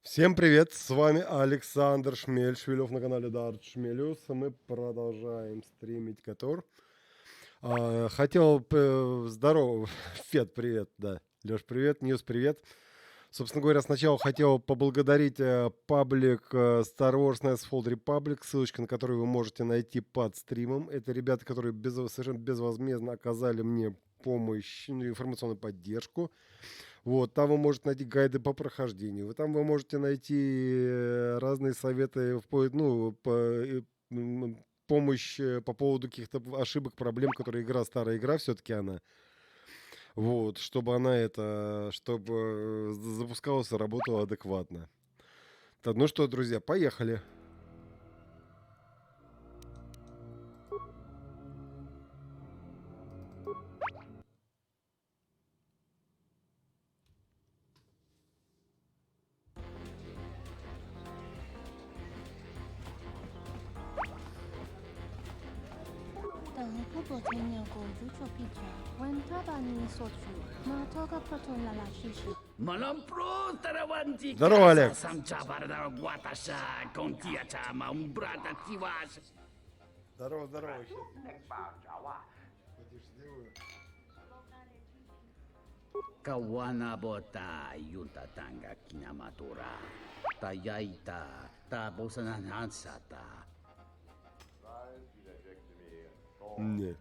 Всем привет, с вами Александр Шмель-Швелев на канале Дарт Шмелюс. Мы продолжаем стримить Котор. Здорово, Фед, привет, да. Леш, привет, Ньюс, привет. Собственно говоря, сначала хотел поблагодарить паблик Star Wars Knights of the Old Republic, ссылочка на который вы можете найти под стримом. Это ребята, которые совершенно безвозмездно оказали мне помощь, информационную поддержку. Вот, там вы можете найти гайды по прохождению. Там вы можете найти разные советы, помощь по поводу каких-то ошибок, проблем, которые старая игра, все-таки она. Вот, чтобы запускалась и работала адекватно. Так, ну что, друзья, поехали. Здорово, Олег. Здорово, здорово. Kawanabota yunta tanga kinamatura. Tayaita tabosananansata. Нет.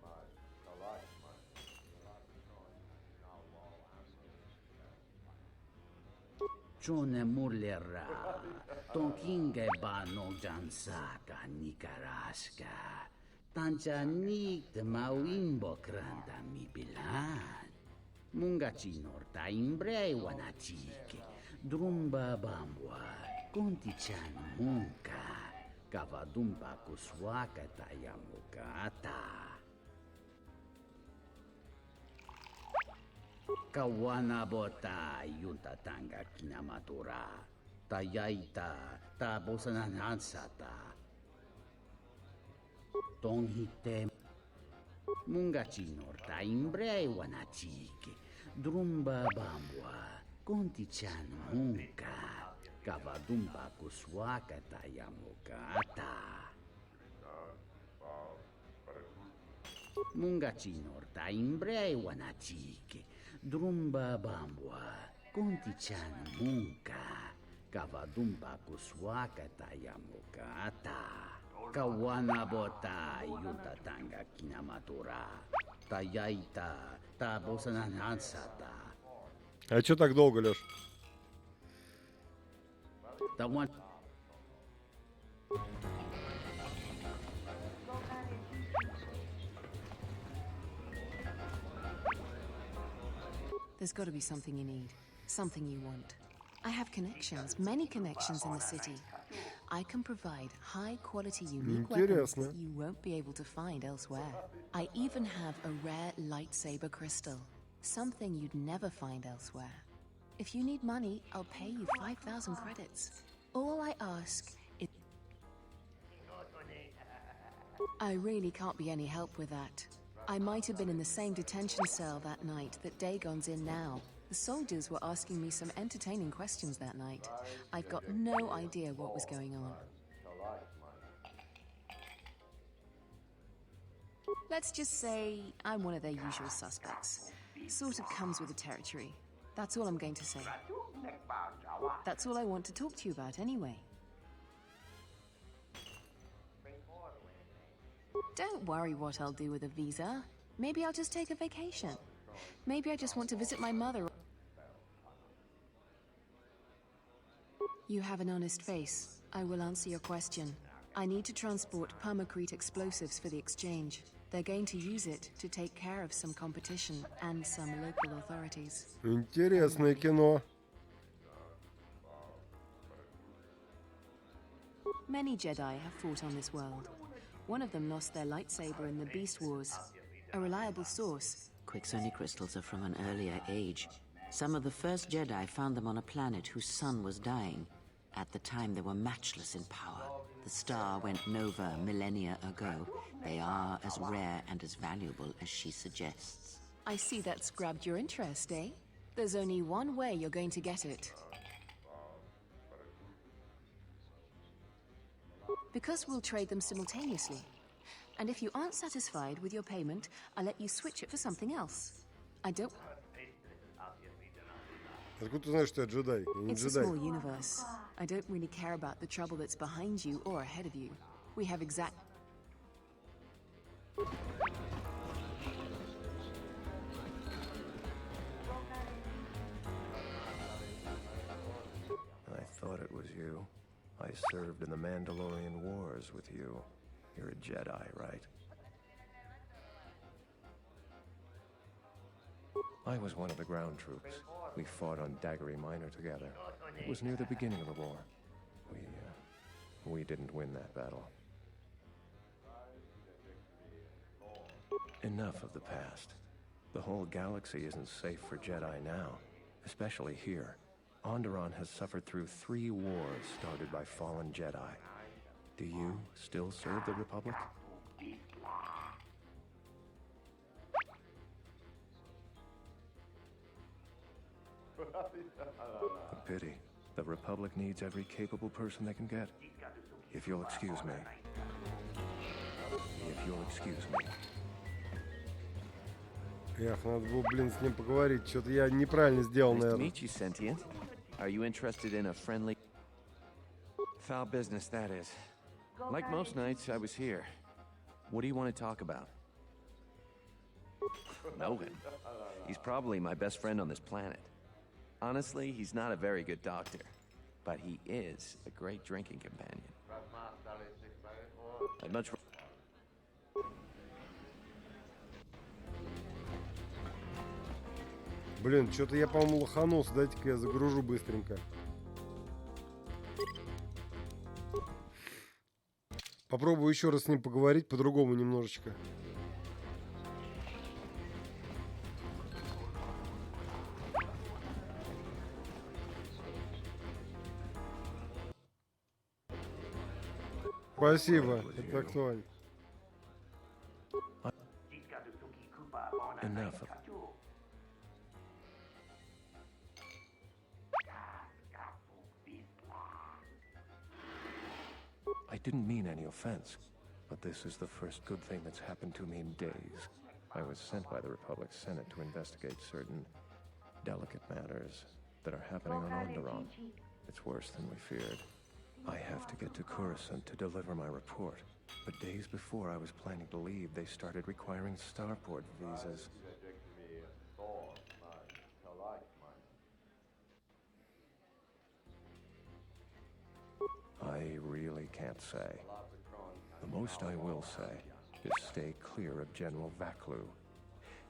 Chone mulera. Tonkinge bano jansaka nikaraska. Tanjanik de mawimbo kranda mi bilan. Mungachi norta imbrei wanachike. Drumba bambwa. Kontichan munka. Kavadumba kuswaka tayamukata. Kawanabota yunta tanga kinamatura. Tayaita tabosananansata. Tonghite Mungachi norta imbrei wanachike. Drumba bambwa. Kontichan munka. Kavadumba kuswaka tayamukata. Mungachi norta imbrei wanachike. Drumba bambwa. Kontichan munka. Kavadumba kuswaka tayamukata. Kawanabota yunta tanga kinamatura. Tayaita tabosananansata. А что так долго, Леш? There's got to be something you need, something you want. I have connections, many connections in the city. I can provide high-quality, unique weapons that you won't be able to find elsewhere. I even have a rare lightsaber crystal, something you'd never find elsewhere. If you need money, I'll pay you 5,000 credits. All I ask is... I really can't be any help with that. I might have been in the same detention cell that night that Dagon's in now. The soldiers were asking me some entertaining questions that night. I've got no idea what was going on. Let's just say I'm one of their usual suspects. Sort of comes with the territory. That's all I'm going to say. That's all I want to talk to you about anyway. Don't worry what I'll do with a visa. Maybe I'll just take a vacation. Maybe I just want to visit my mother. You have an honest face. I will answer your question. I need to transport permacrete explosives for the exchange. They're going to use it to take care of some competition and some local authorities. Интересное кино. Many Jedi have fought on this world. One of them lost their lightsaber in the Beast Wars. A reliable source. Quicksony crystals are from an earlier age. Some of the first Jedi found them on a planet whose sun was dying. At the time, they were matchless in power. The star went nova millennia ago. They are as rare and as valuable as she suggests. I see that's grabbed your interest, eh? There's only one way you're going to get it. because we'll trade them simultaneously. And if you aren't satisfied with your payment, I'll let you switch it for something else. I don't... Откуда ты знаешь, что я джедай? Я не It's a джедай. small universe. I don't really care about the trouble that's behind you or ahead of you. We have exact... I thought it was you. I served in the Mandalorian Wars with you. You're a Jedi, right? I was one of the ground troops. We fought on Daggery Minor together. It was near the beginning of the war. We didn't win that battle. Enough of the past. The whole galaxy isn't safe for Jedi now, especially here. Onderon has suffered through 3 wars started by fallen Jedi. Do you still serve the Republic? A pity. The Republic needs every capable person they can get. If you'll excuse me. If you'll excuse me. Эх, надо было, блин, с ним поговорить. Что-то я неправильно сделал, Nice to наверное. meet you, Sentient. Are you interested in a friendly... Foul business, that is. Like most nights, I was here. What do you want to talk about? Know him. He's probably my best friend on this planet. Honestly, he's not a very good doctor, but he is a great drinking companion. I'd much... Блин, что-то я, по-моему, лоханулся. Дайте-ка я загружу быстренько. Попробую еще раз с ним поговорить по-другому немножечко. Спасибо, это актуально. Enough of I didn't mean any offense, but this is the first good thing that's happened to me in days. I was sent by the Republic Senate to investigate certain delicate matters that are happening on Onderon. It's worse than we feared. I have to get to Coruscant to deliver my report, but days before I was planning to leave, they started requiring starport visas. I really can't say. The most I will say is stay clear of General Vaklu.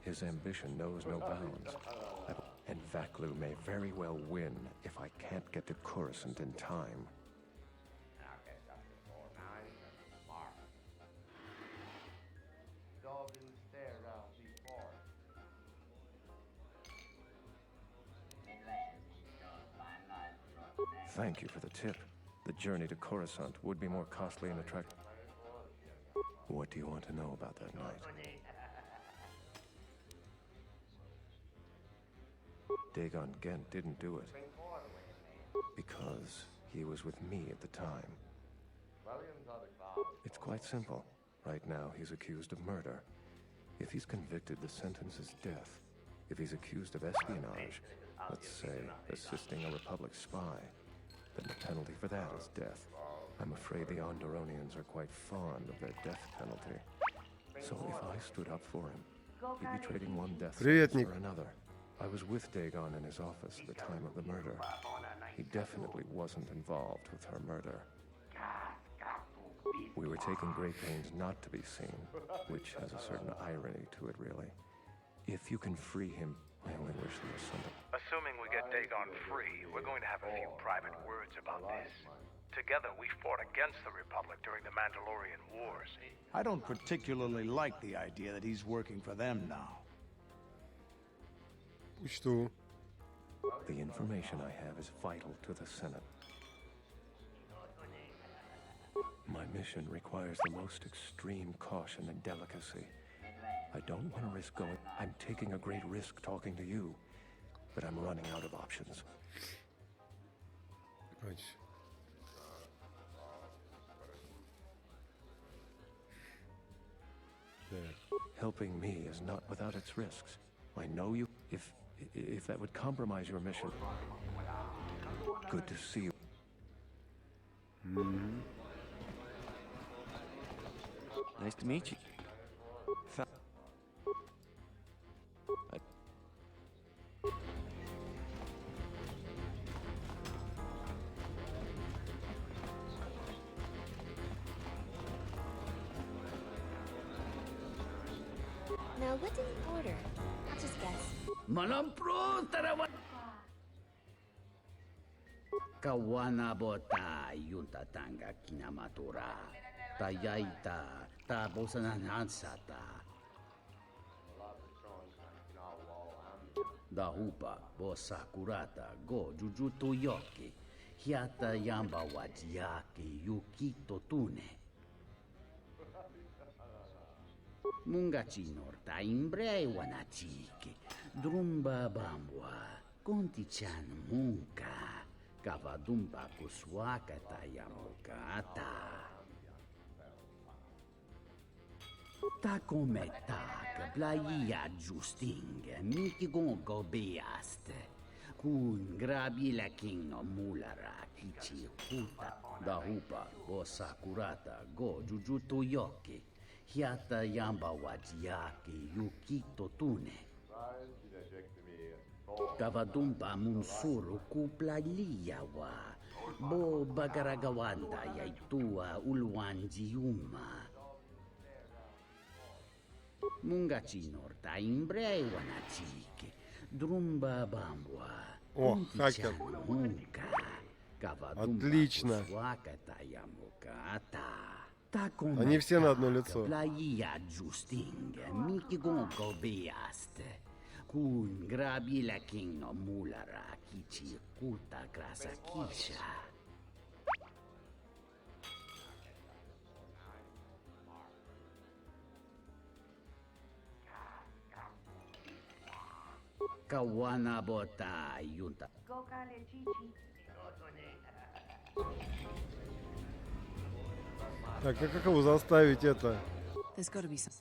His ambition knows no bounds. And Vaklu may very well win if I can't get to Coruscant in time. Thank you for the tip. The journey to Coruscant would be more costly and attractive. What do you want to know about that night? Dagon Gent didn't do it because he was with me at the time. It's quite simple. Right now, he's accused of murder. If he's convicted, the sentence is death. If he's accused of espionage, let's say assisting a Republic spy, then the penalty for that is death. I'm afraid the Onderonians are quite fond of their death penalty. So if I stood up for him, he'd be trading one death sentence for another. I was with Dagon in his office at the time of the murder. He definitely wasn't involved with her murder. We were taking great pains not to be seen, which has a certain irony to it, really. If you can free him, I only wish there was something. Assuming we get Dagon free, we're going to have a few private words about this. Together, we fought against the Republic during the Mandalorian Wars. I don't particularly like the idea that he's working for them now. Учту. The information I have is vital to the Senate. My mission requires the most extreme caution and delicacy. I don't want to risk going. I'm taking a great risk talking to you, but I'm running out of options. helping me is not without its risks. I know you. If that would compromise your mission. Good to see you. Nice to meet you. Now, what did you order? I'll just guess. Malampro tarawa. Kawana bota yunta tanga kinamatura. Tayaita tabosananansata. Dahupa bosakurata go jujuto yoki. Hiata yamba wajiyaki yukito tune. Mungachi norta imbre wanachiki. Drumba bambwa. Konti-chan munka. Kavadumba kuswaka tayamokata. Takometa kablaya justing. Miki gongo beaste. Kun grabi la kingno mulara kichi kuta. Dahupa bosakurata go jujuto yoki. Hiata yamba wajiyaki yukito tune. Kavadumpa munsuru kupla liyawa. Bo bagaragawanda yaitua ulwanjiuma. Mungachi norta imbre wanachike. Drumba bambwa. О, хакер. Munka. Kavadumpa Отлично. kuswakata yamokata. Они все на одно лицо. Playa justing, miki gonko beaste. Kun grabi la kingno mulara kichi kuta grasa kisha. Kawana bota yunta. Так, а как его заставить это? There's got to be some.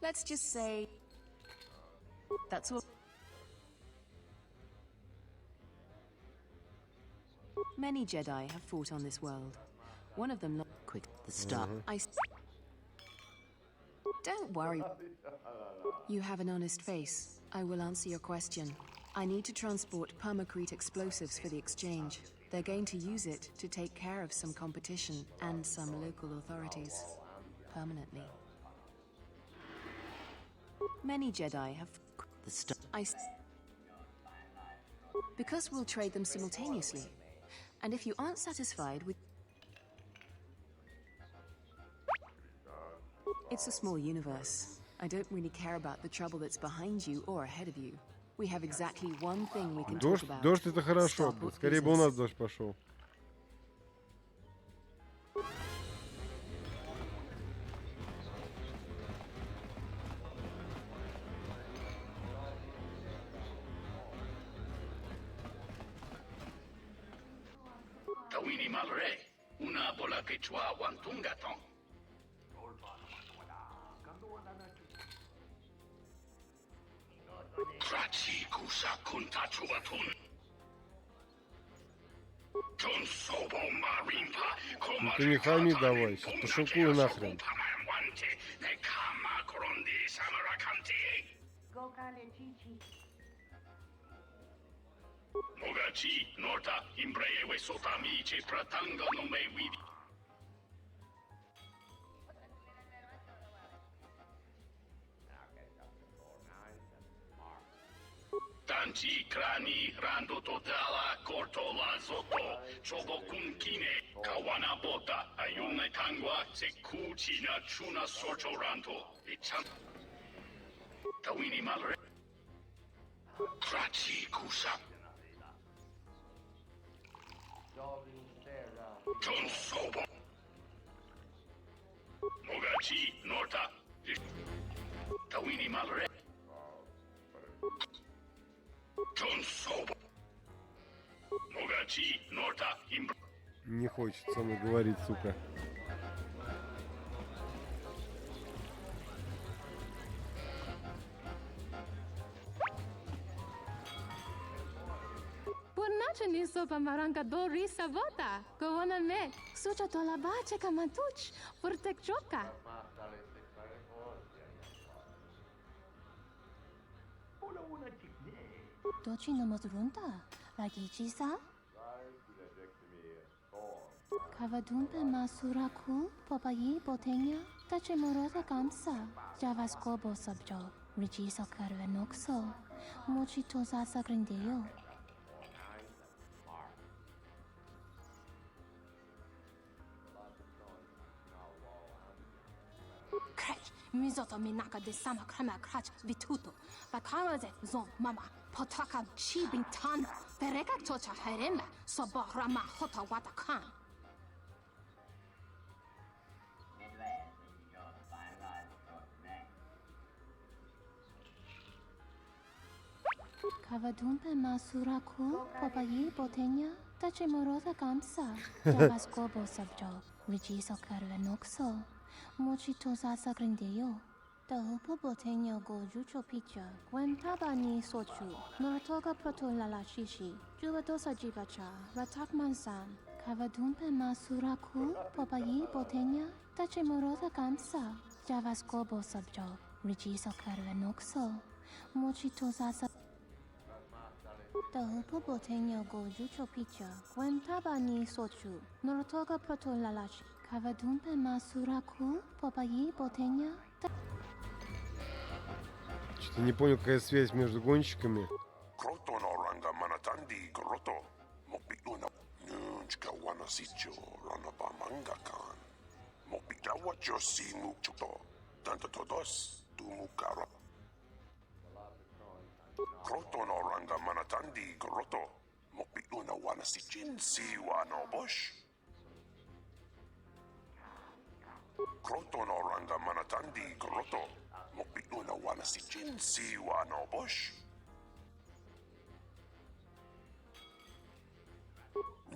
Let's just say that's all. Many Jedi have fought on this world. One of them Quick, the star. Don't worry. You have an honest face. I will answer your question. I need to transport permacrete explosives for the exchange. They're going to use it to take care of some competition and some local authorities. Permanently. Many Jedi have... The star. Because we'll trade them simultaneously. And if you aren't satisfied with... It's a small universe. I don't really care about the trouble that's behind you or ahead of you. We have exactly one thing we can talk about. Дождь это хорошо. Starport Скорее бы у нас business. дождь пошел. Tawini malre, una bola quechua wantungatong. Krachi kusa kuntachuatun. John Sobo Marimpa, Ты не хами давай, сейчас пошукую нахрен. Mogachi, Norta, Imbreve Sotamici, Pratanga no me vidi. Tanti crani, rando totala, cortola zoto, chobo kunkine, kawana bota, ayune tangwa, sekuchi na chuna sorcho ranto, echan. Tawini malre. Krachi kusa. John Sobo. Mogachi, Norta. Tawini malre. John Sobo. Mogachi, Norta, Imb... Не хочет со мной говорить, сука. Точно соба маранка до риса вода. Гована ме. Суча то лабаче камантуч. Фуртек чока. Dochi no mazrunta. Ragichi-sa? Kavadumpe masuraku. Popayi botenya. Tache morota kamsa. Javaskobo sabjo. Rigiso karvenokso. Mochi toza sagrindeyo. Mizoto minaka de sama krema krach vituto. Vakaraze zon mama. Potaka chi bintano. Pereka tocha heremba. Sobo rama hota watakan. Kavadumpe masuraku. Popayi botenya. Tache morota kamsa. Javaskobo sabjo. Rigiso karvenokso. Mochi toza sagrindeyo. Tahupo botenya go jucho picha. Gwen tabani sochu. Noratoga proto lala shishi. Juvadosa jibacha. Ratak mansan. Kavadumpe masuraku. Popayi botenya. Tache morota kamsa. Javaskobo sabjo. Rigiso karvenokso. Mochi toza Tahupo botenya go jucho picha. Gwen tabani sochu. Noratoga proto lalashi. Kavadumpe masuraku. Popayi botenya. Что-то не понял, какая связь между гонщиками.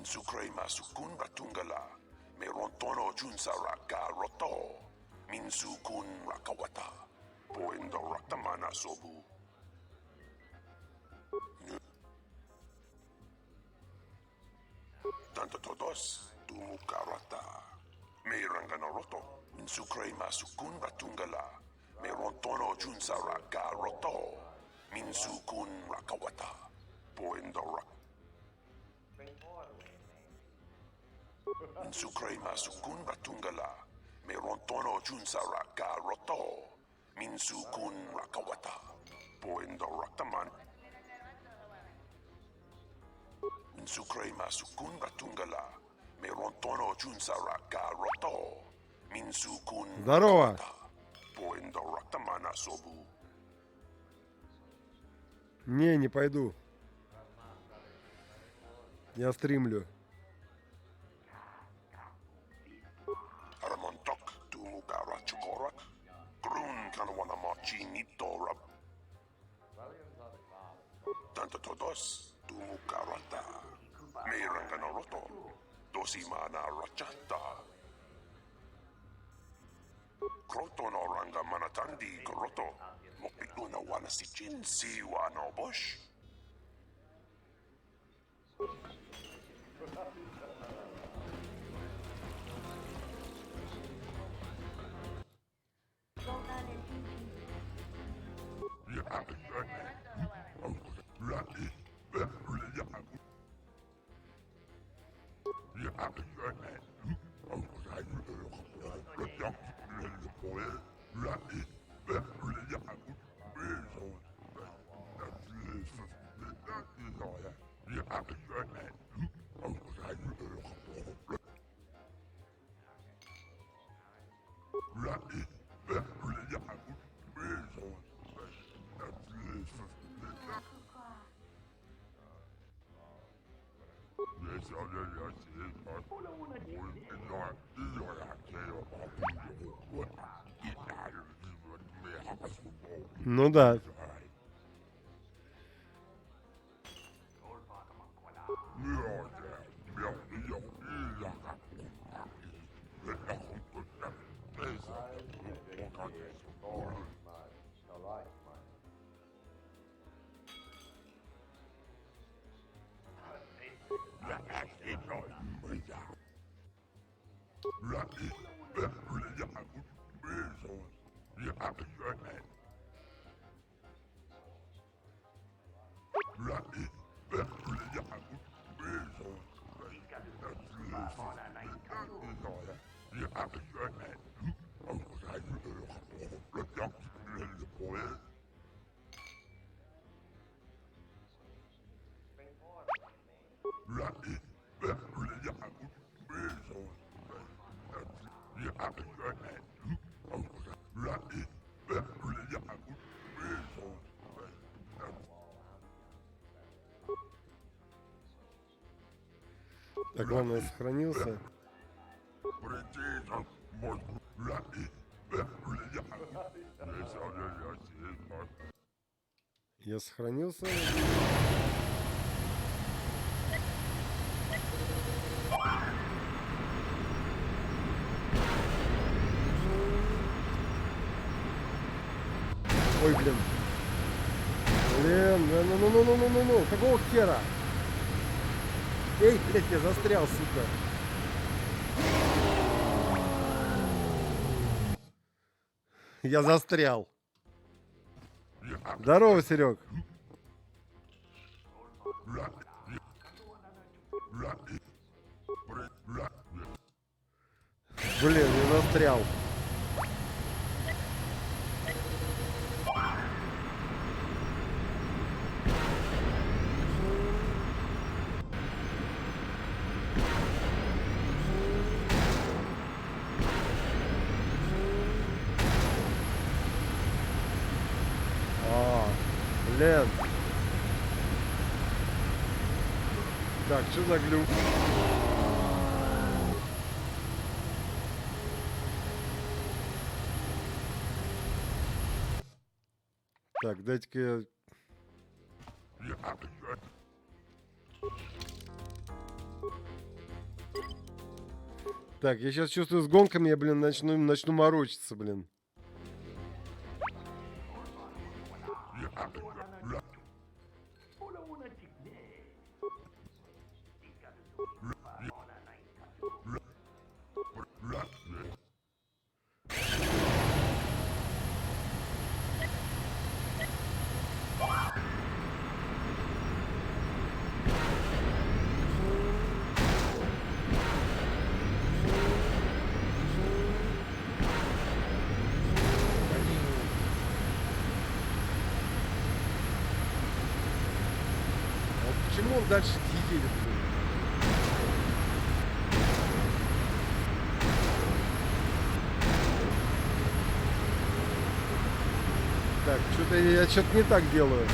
Sucre masukun batungala, merontono junsaraka roto, minsukun rakawata, poendo raktamana sobu. Tanto todos, tumukarata, merangana roto, minsukre masukun batungala, merontono junsaraka roto, minsukun rakawata, poendo rak. Sucre masukun batungala, merontono junsaraka roto, minsukun rakawata, poendo raktaman. Sucre masukun batungala, merontono junsaraka roto, minsukun rakawata, poendo raktamana sobu. Не пойду. Я стримлю. Tanto todos, tumukarata, merangana roto, dosimana rachata. Kroton oranga manatandi groto, mokpituna wana sichin si wano bosh. Ну да. Так, главное, сохранился. Я сохранился. Ой, блин. Блин, ну, какого хера? Эй, блядь, я застрял, сука. Я застрял. Здорово, Серег. Блин, я застрял. Блин. Так, что за глюк? Так, дайте-ка я... Так, я сейчас чувствую, с гонками я, блин, начну морочиться, блин. Почему он дальше не едет? Так, что-то я что-то не так делаю.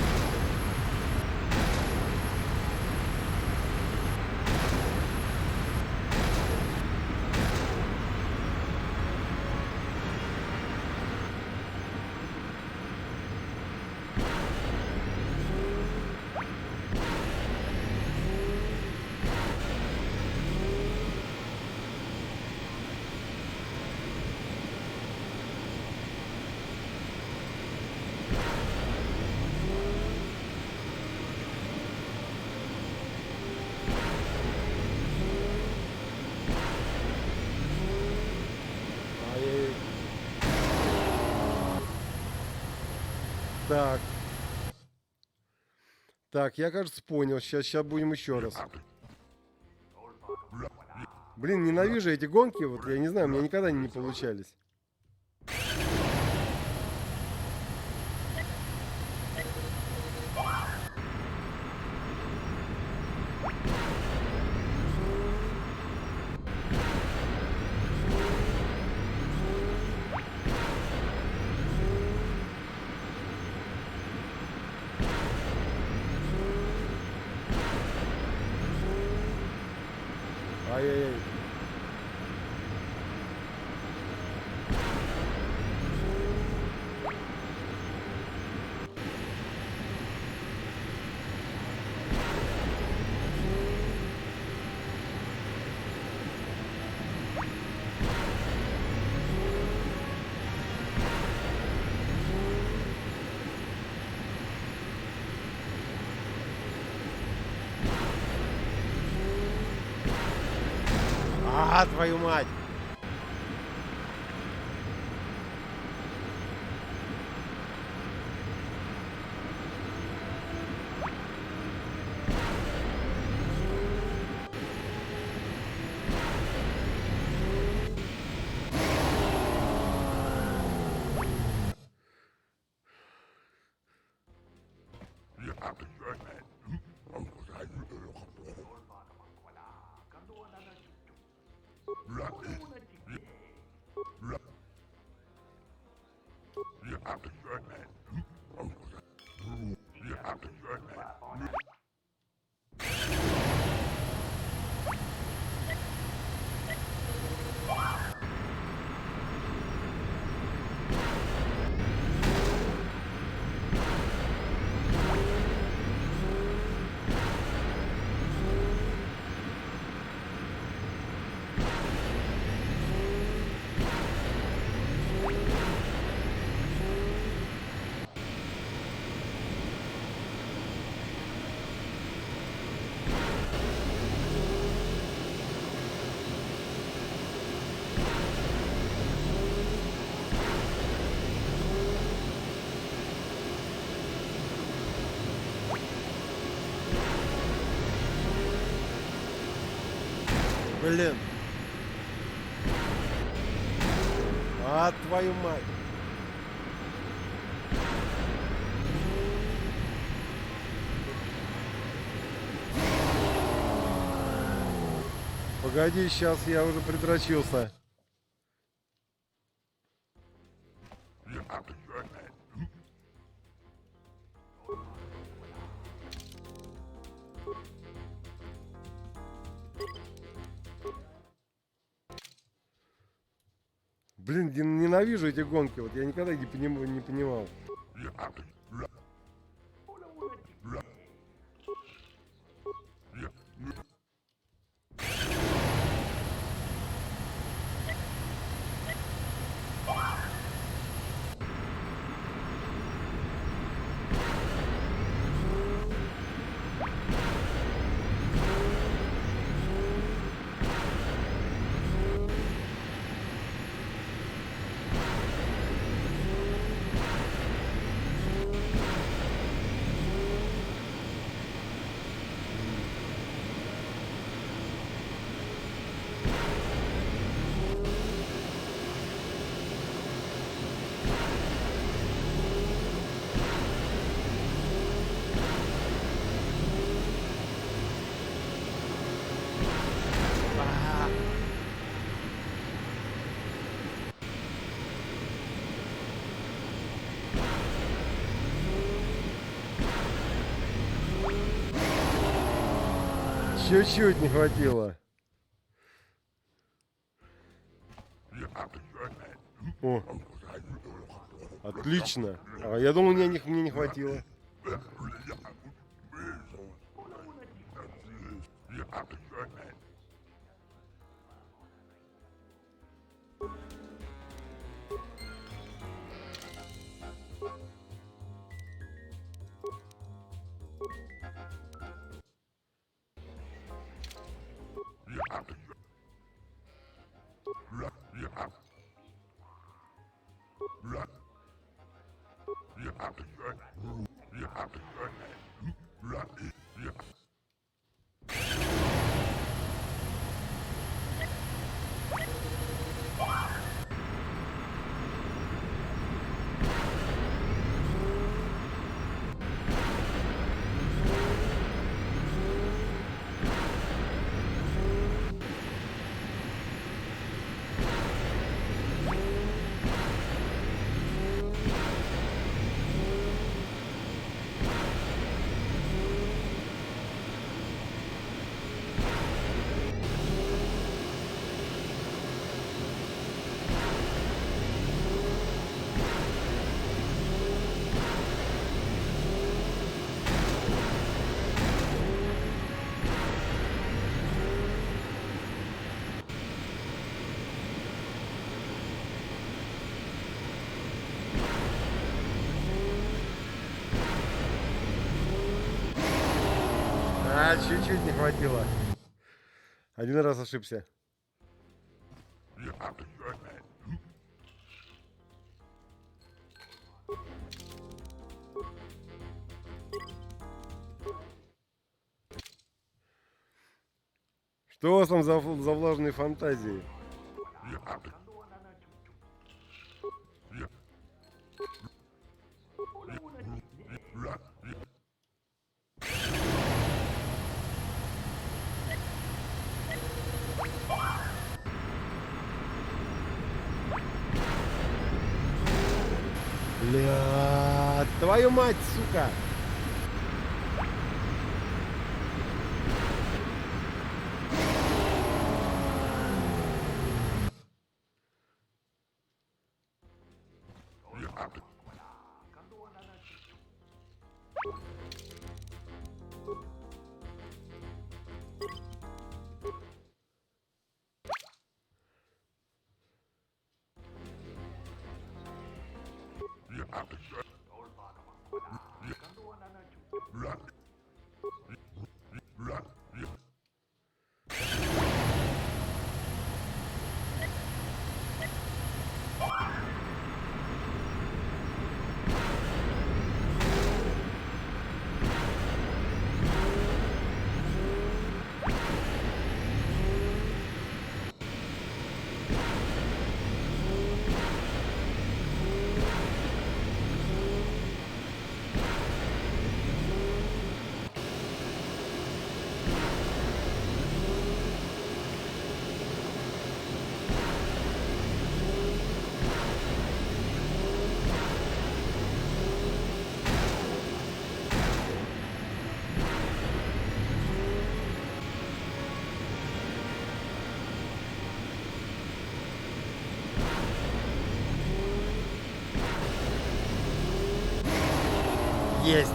Так. Так, я, кажется, понял. Сейчас будем еще раз. Блин, ненавижу эти гонки. Вот я не знаю, у меня никогда не получались. Ай-яй-яй. А, твою мать! Блин. А, твою мать. Погоди, сейчас я уже придрочился. Блин, ненавижу эти гонки. Вот я никогда не понимал. Чуть-чуть не хватило. О, отлично. А я думал, мне не хватило. Чуть-чуть не хватило. Один раз ошибся. Что у вас там за влажные фантазии? Бля, твою мать, сука! Есть.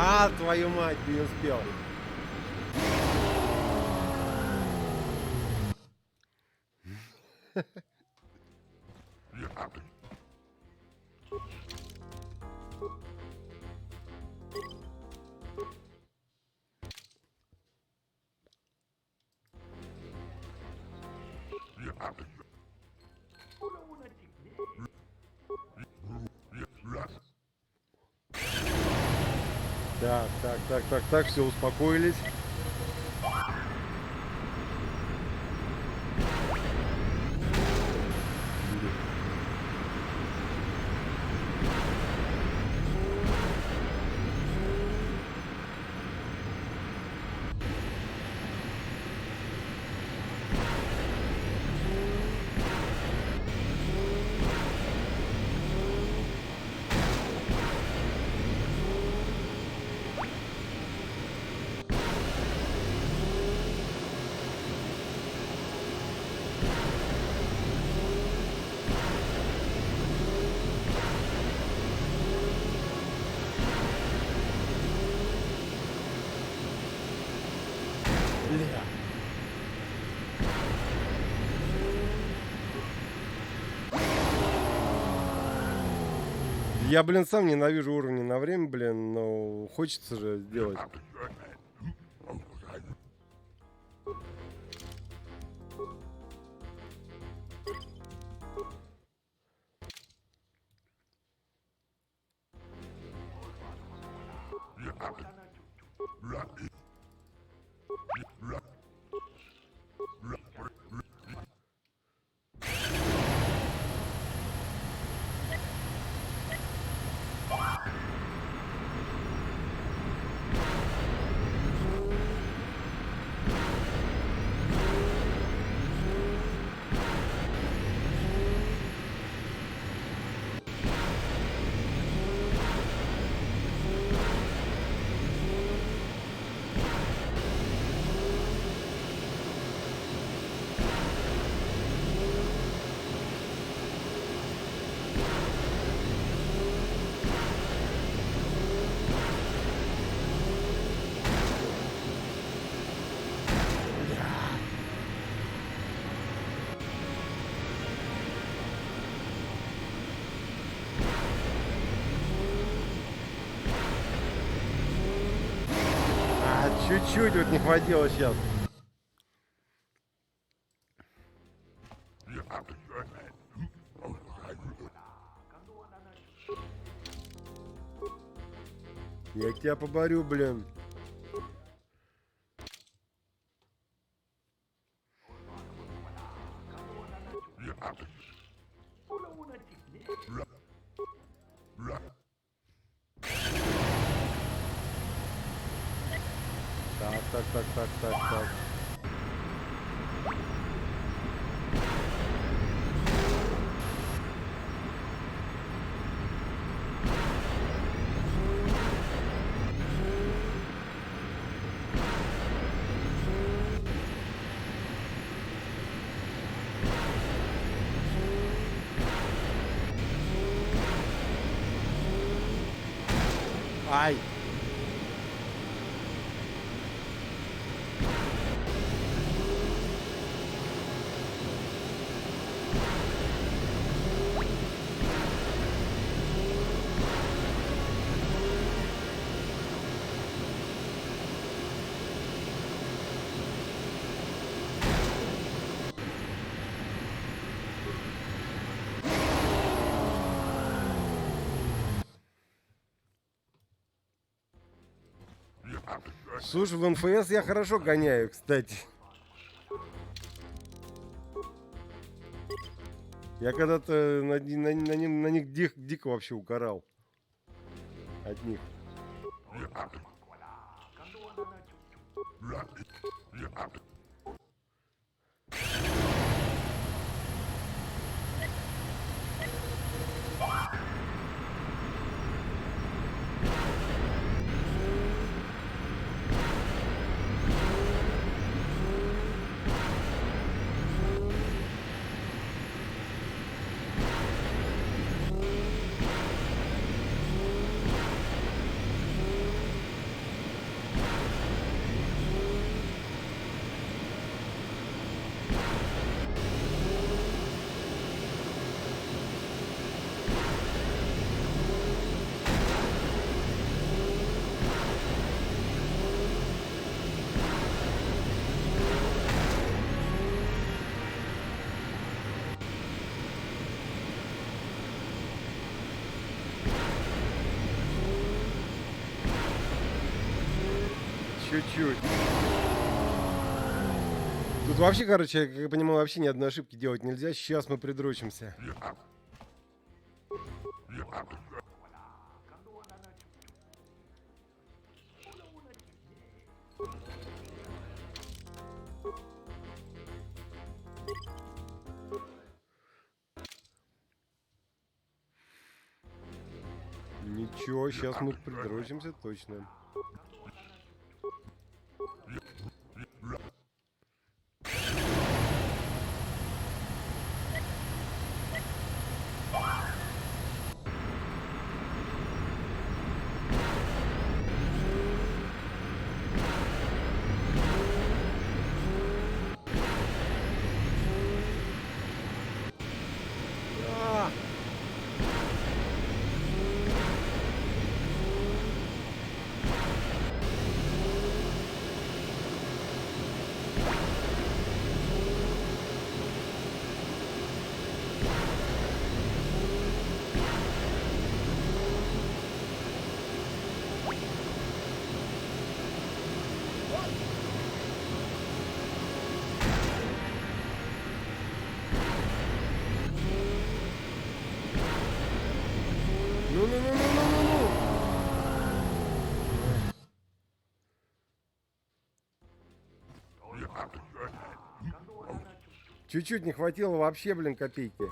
А, твою мать, не успел. Так, все, успокоились. Бля. Я, блин, сам ненавижу уровни на время, блин, но хочется же сделать. Чуть-чуть вот не хватило сейчас. Я тебя поборю, блин. Так. Ай! Слушай, в НФС я хорошо гоняю, кстати. Я когда-то на них дико вообще угорал. От них. Чуть-чуть. Тут вообще, короче, как я понимаю, вообще ни одной ошибки делать нельзя. Сейчас мы придрочимся. Ничего, сейчас мы придрочимся точно. Чуть-чуть не хватило вообще, блин, копейки.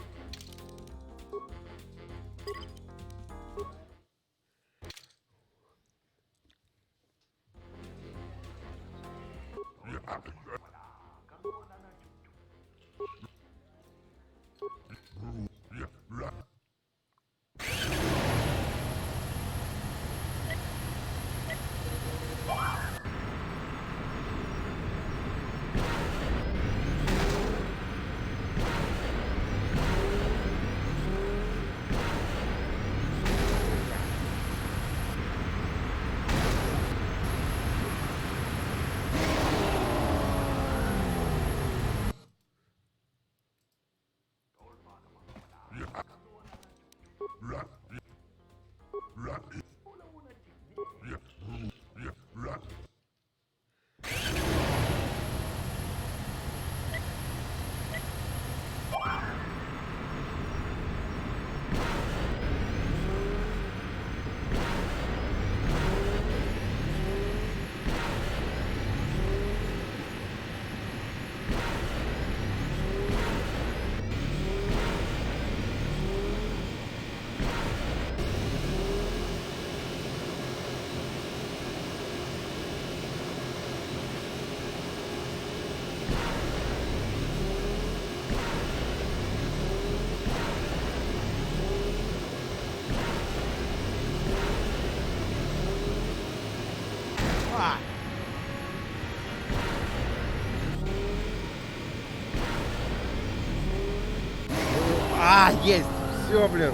Есть! Все, блин.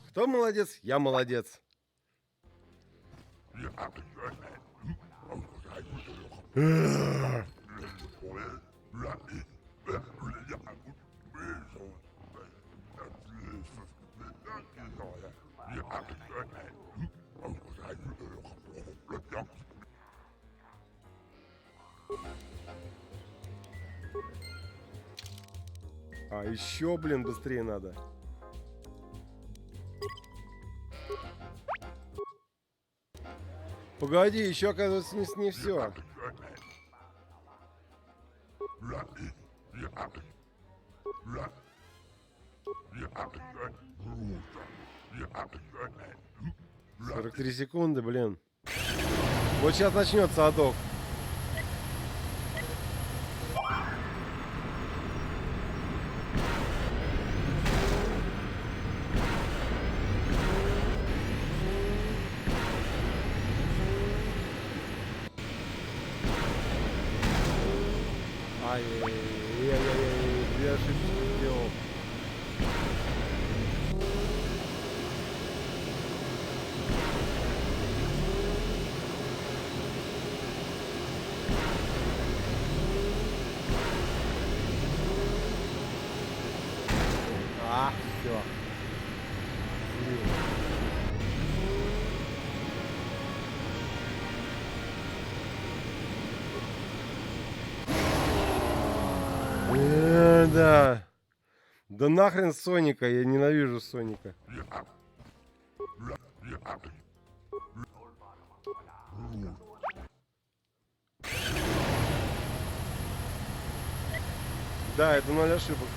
Кто молодец? Я молодец. А еще, блин, быстрее надо. Погоди, еще, оказывается, не все. — 43 секунды, блин. Вот сейчас начнется адок. Ай-яй-яй-яй, две ошибки сделал. Все. Да. Да нахрен Соника, я ненавижу Соника. Да, это 0 ошибок.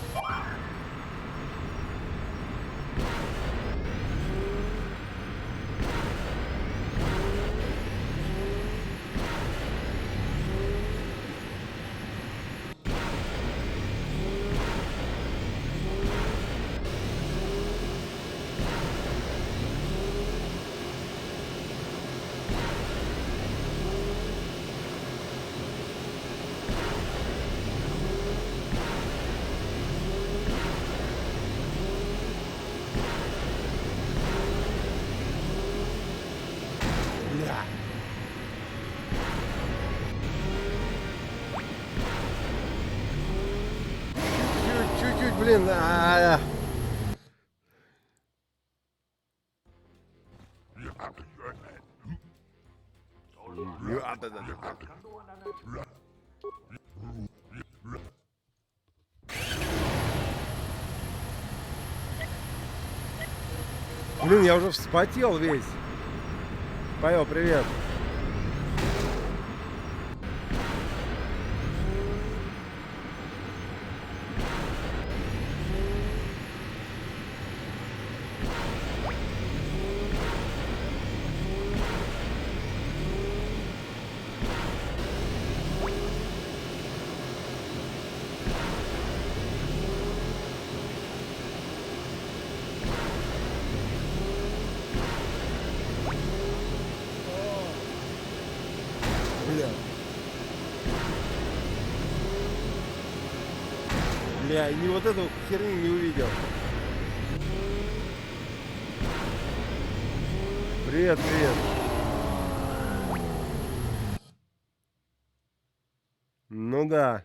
Чуть-чуть, блин. Блин, я уже вспотел весь. Павел, привет. Бля, ни вот эту херню не увидел. Привет, привет. Ну да.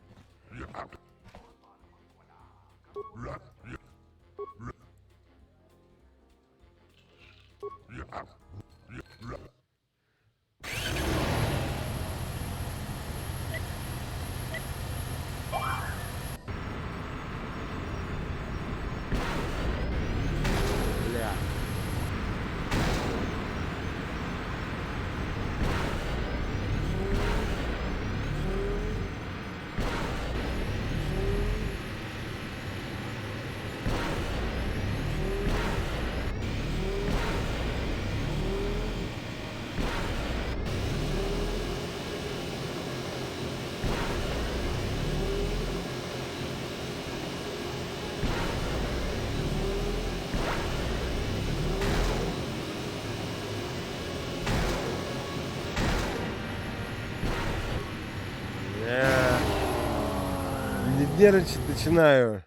Нервничать начинаю.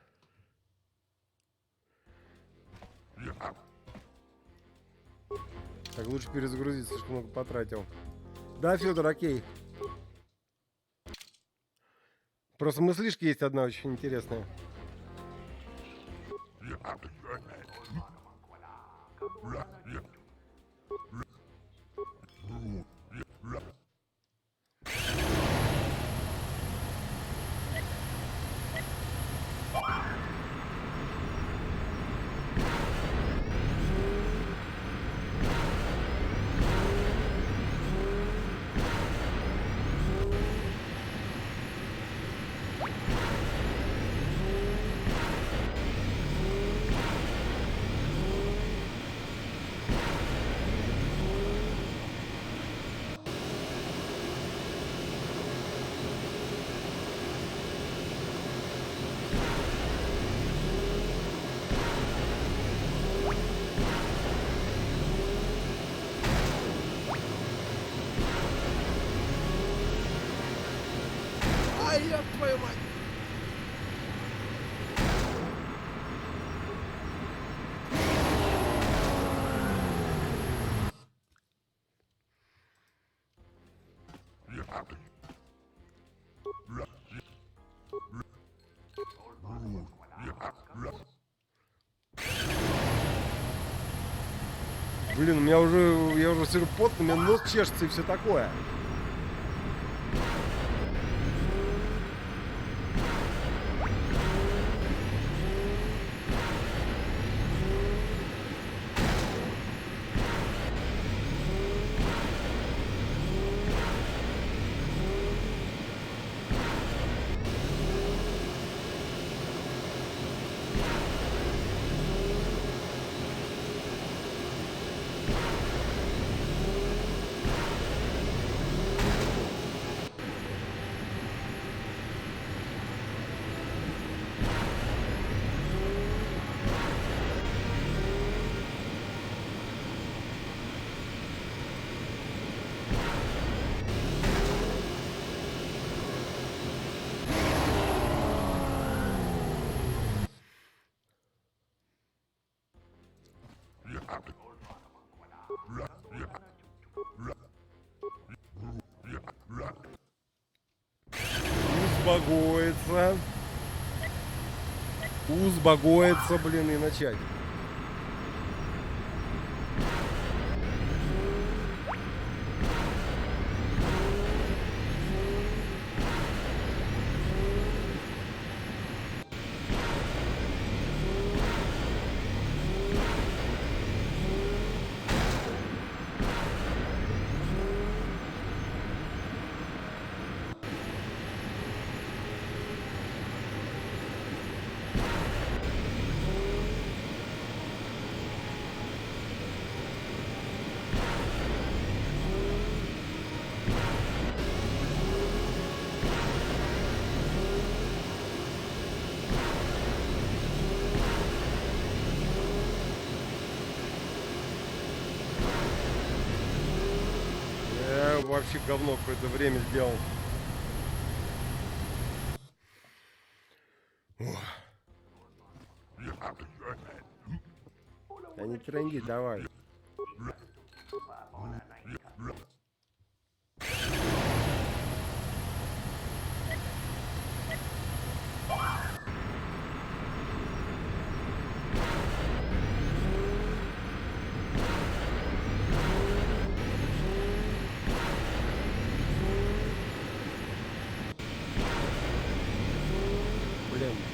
Так, лучше перезагрузить, слишком много потратил. Да, Федор, окей. Просто мыслишка есть одна очень интересная. Ай, ёб твою мать! Блин, у меня я уже сижу потный, у меня нос чешется и все такое. Узбагоиться, блин, и начать. Вообще говно какое-то время сделал. А не тренди, давай.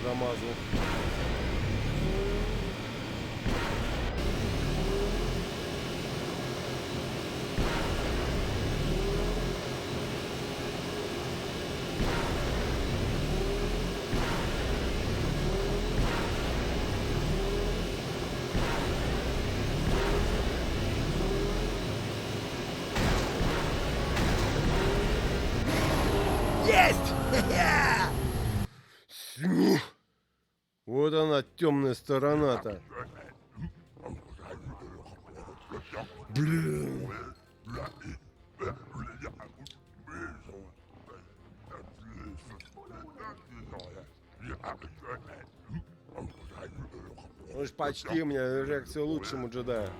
Промазал. Есть! Вот она, темная сторона-то. Блин. Уж почти мне реакцию лучшему джедаю.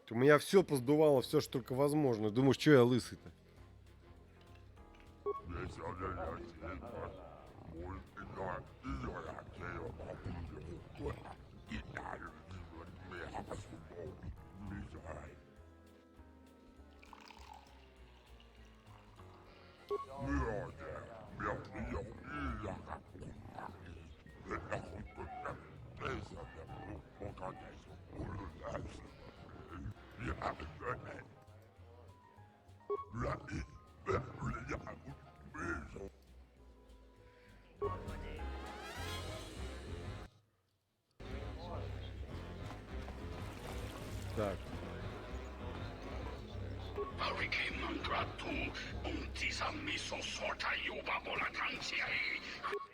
У меня все поздувало, все, что только возможно. Думаешь, что я лысый-то? Так.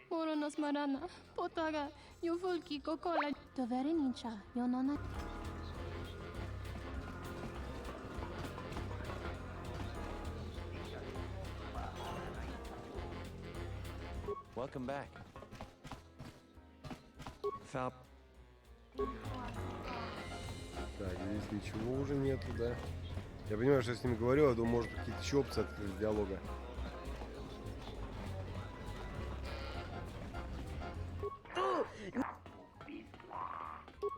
Moronos marana, potaga, yufulki kokola. Dovere ninja, yonona. Welcome back. Fal. Так, здесь ничего уже нету, да? Я понимаю, что я с ними говорю, а думаю, может какие-то еще опции открыть диалога.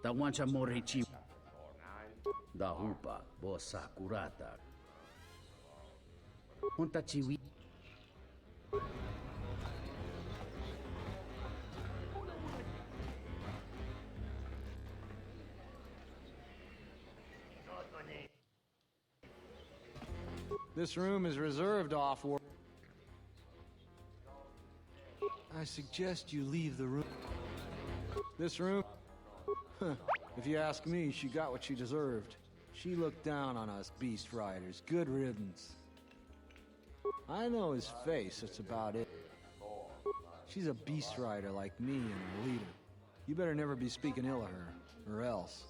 Da wancha morichi. Da hupa, bosa kurata. Hunta chiwi. This room is reserved off-world. I suggest you leave the room. This room? Huh. If you ask me, she got what she deserved. She looked down on us beast riders. Good riddance. I know his face, that's about it. She's a beast rider like me and her leader. You better never be speaking ill of her, or else.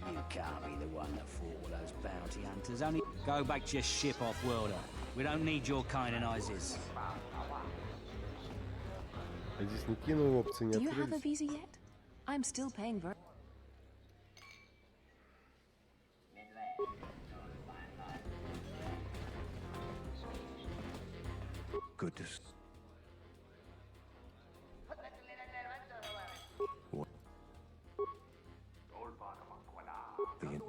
You can't be the one that fought all those bounty hunters. Only go back to your ship off-worlder. We don't need your kind and Isis. Здесь не кинул опции, не Do you have a открылись. visa yet? I'm still paying very. Good to see. What? The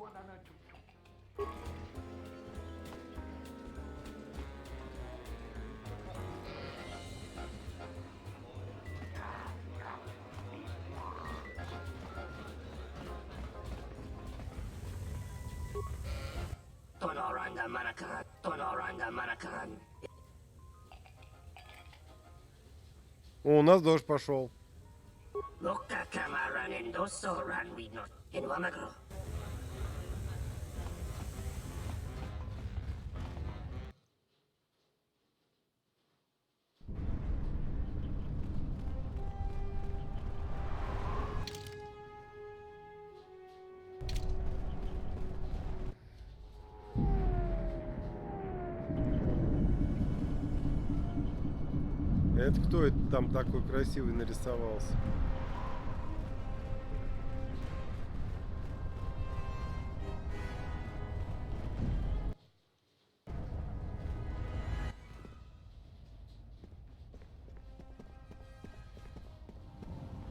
О, у нас дождь пошел. Это кто это там такой красивый нарисовался?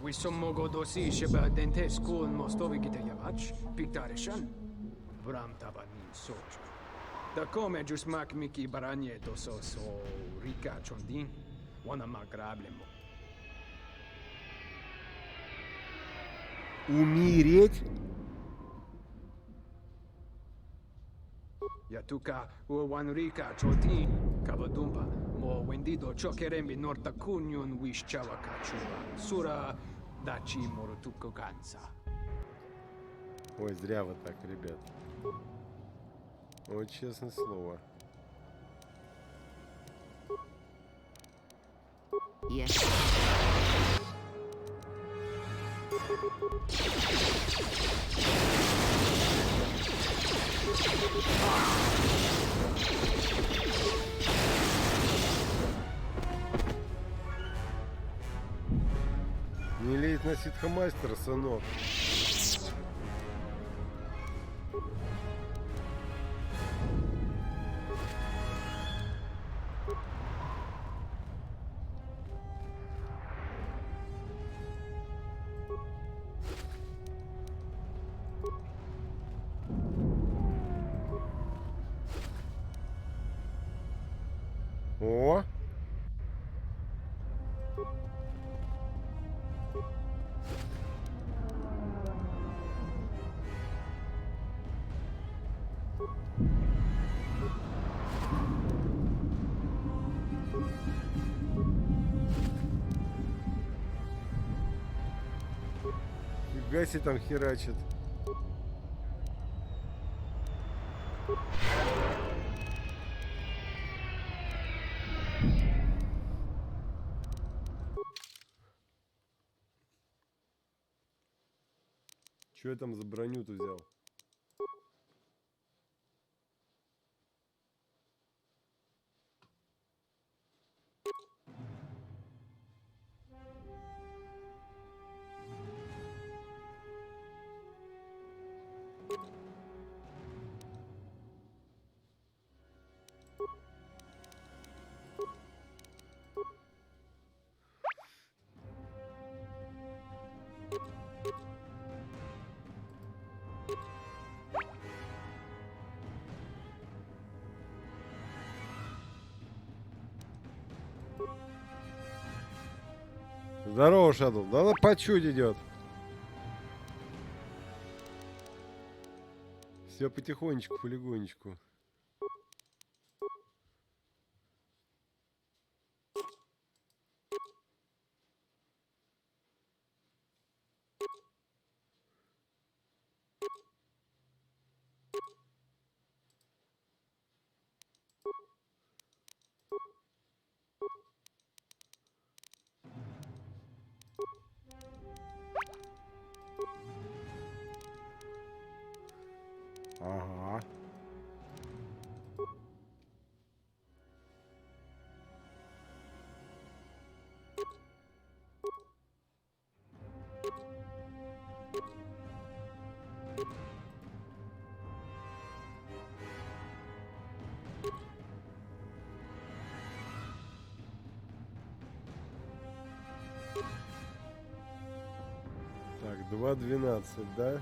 Висомого доси шеба дентеску мостови гитаявач, пиктарешан, врам табанин сочу. Да коме джусмак мики баранье досо со рика чондин, вона маграблемо. Умереть? Yatuka uwanrika choti kavadumpa mo wendido chokerembi norta kunyun wishchawa kachua sura дачи моротуко ганца. Ой, зря вы так, ребят. Вот честное слово. Yes. Не лезь на ситхомастера, сынок. О! Фига себе там херачит. Что я там за броню-то взял? Здорово, Шадл. Да она по чуть идет. Все потихонечку, полигонечку. Ага. Так, 2:12, да?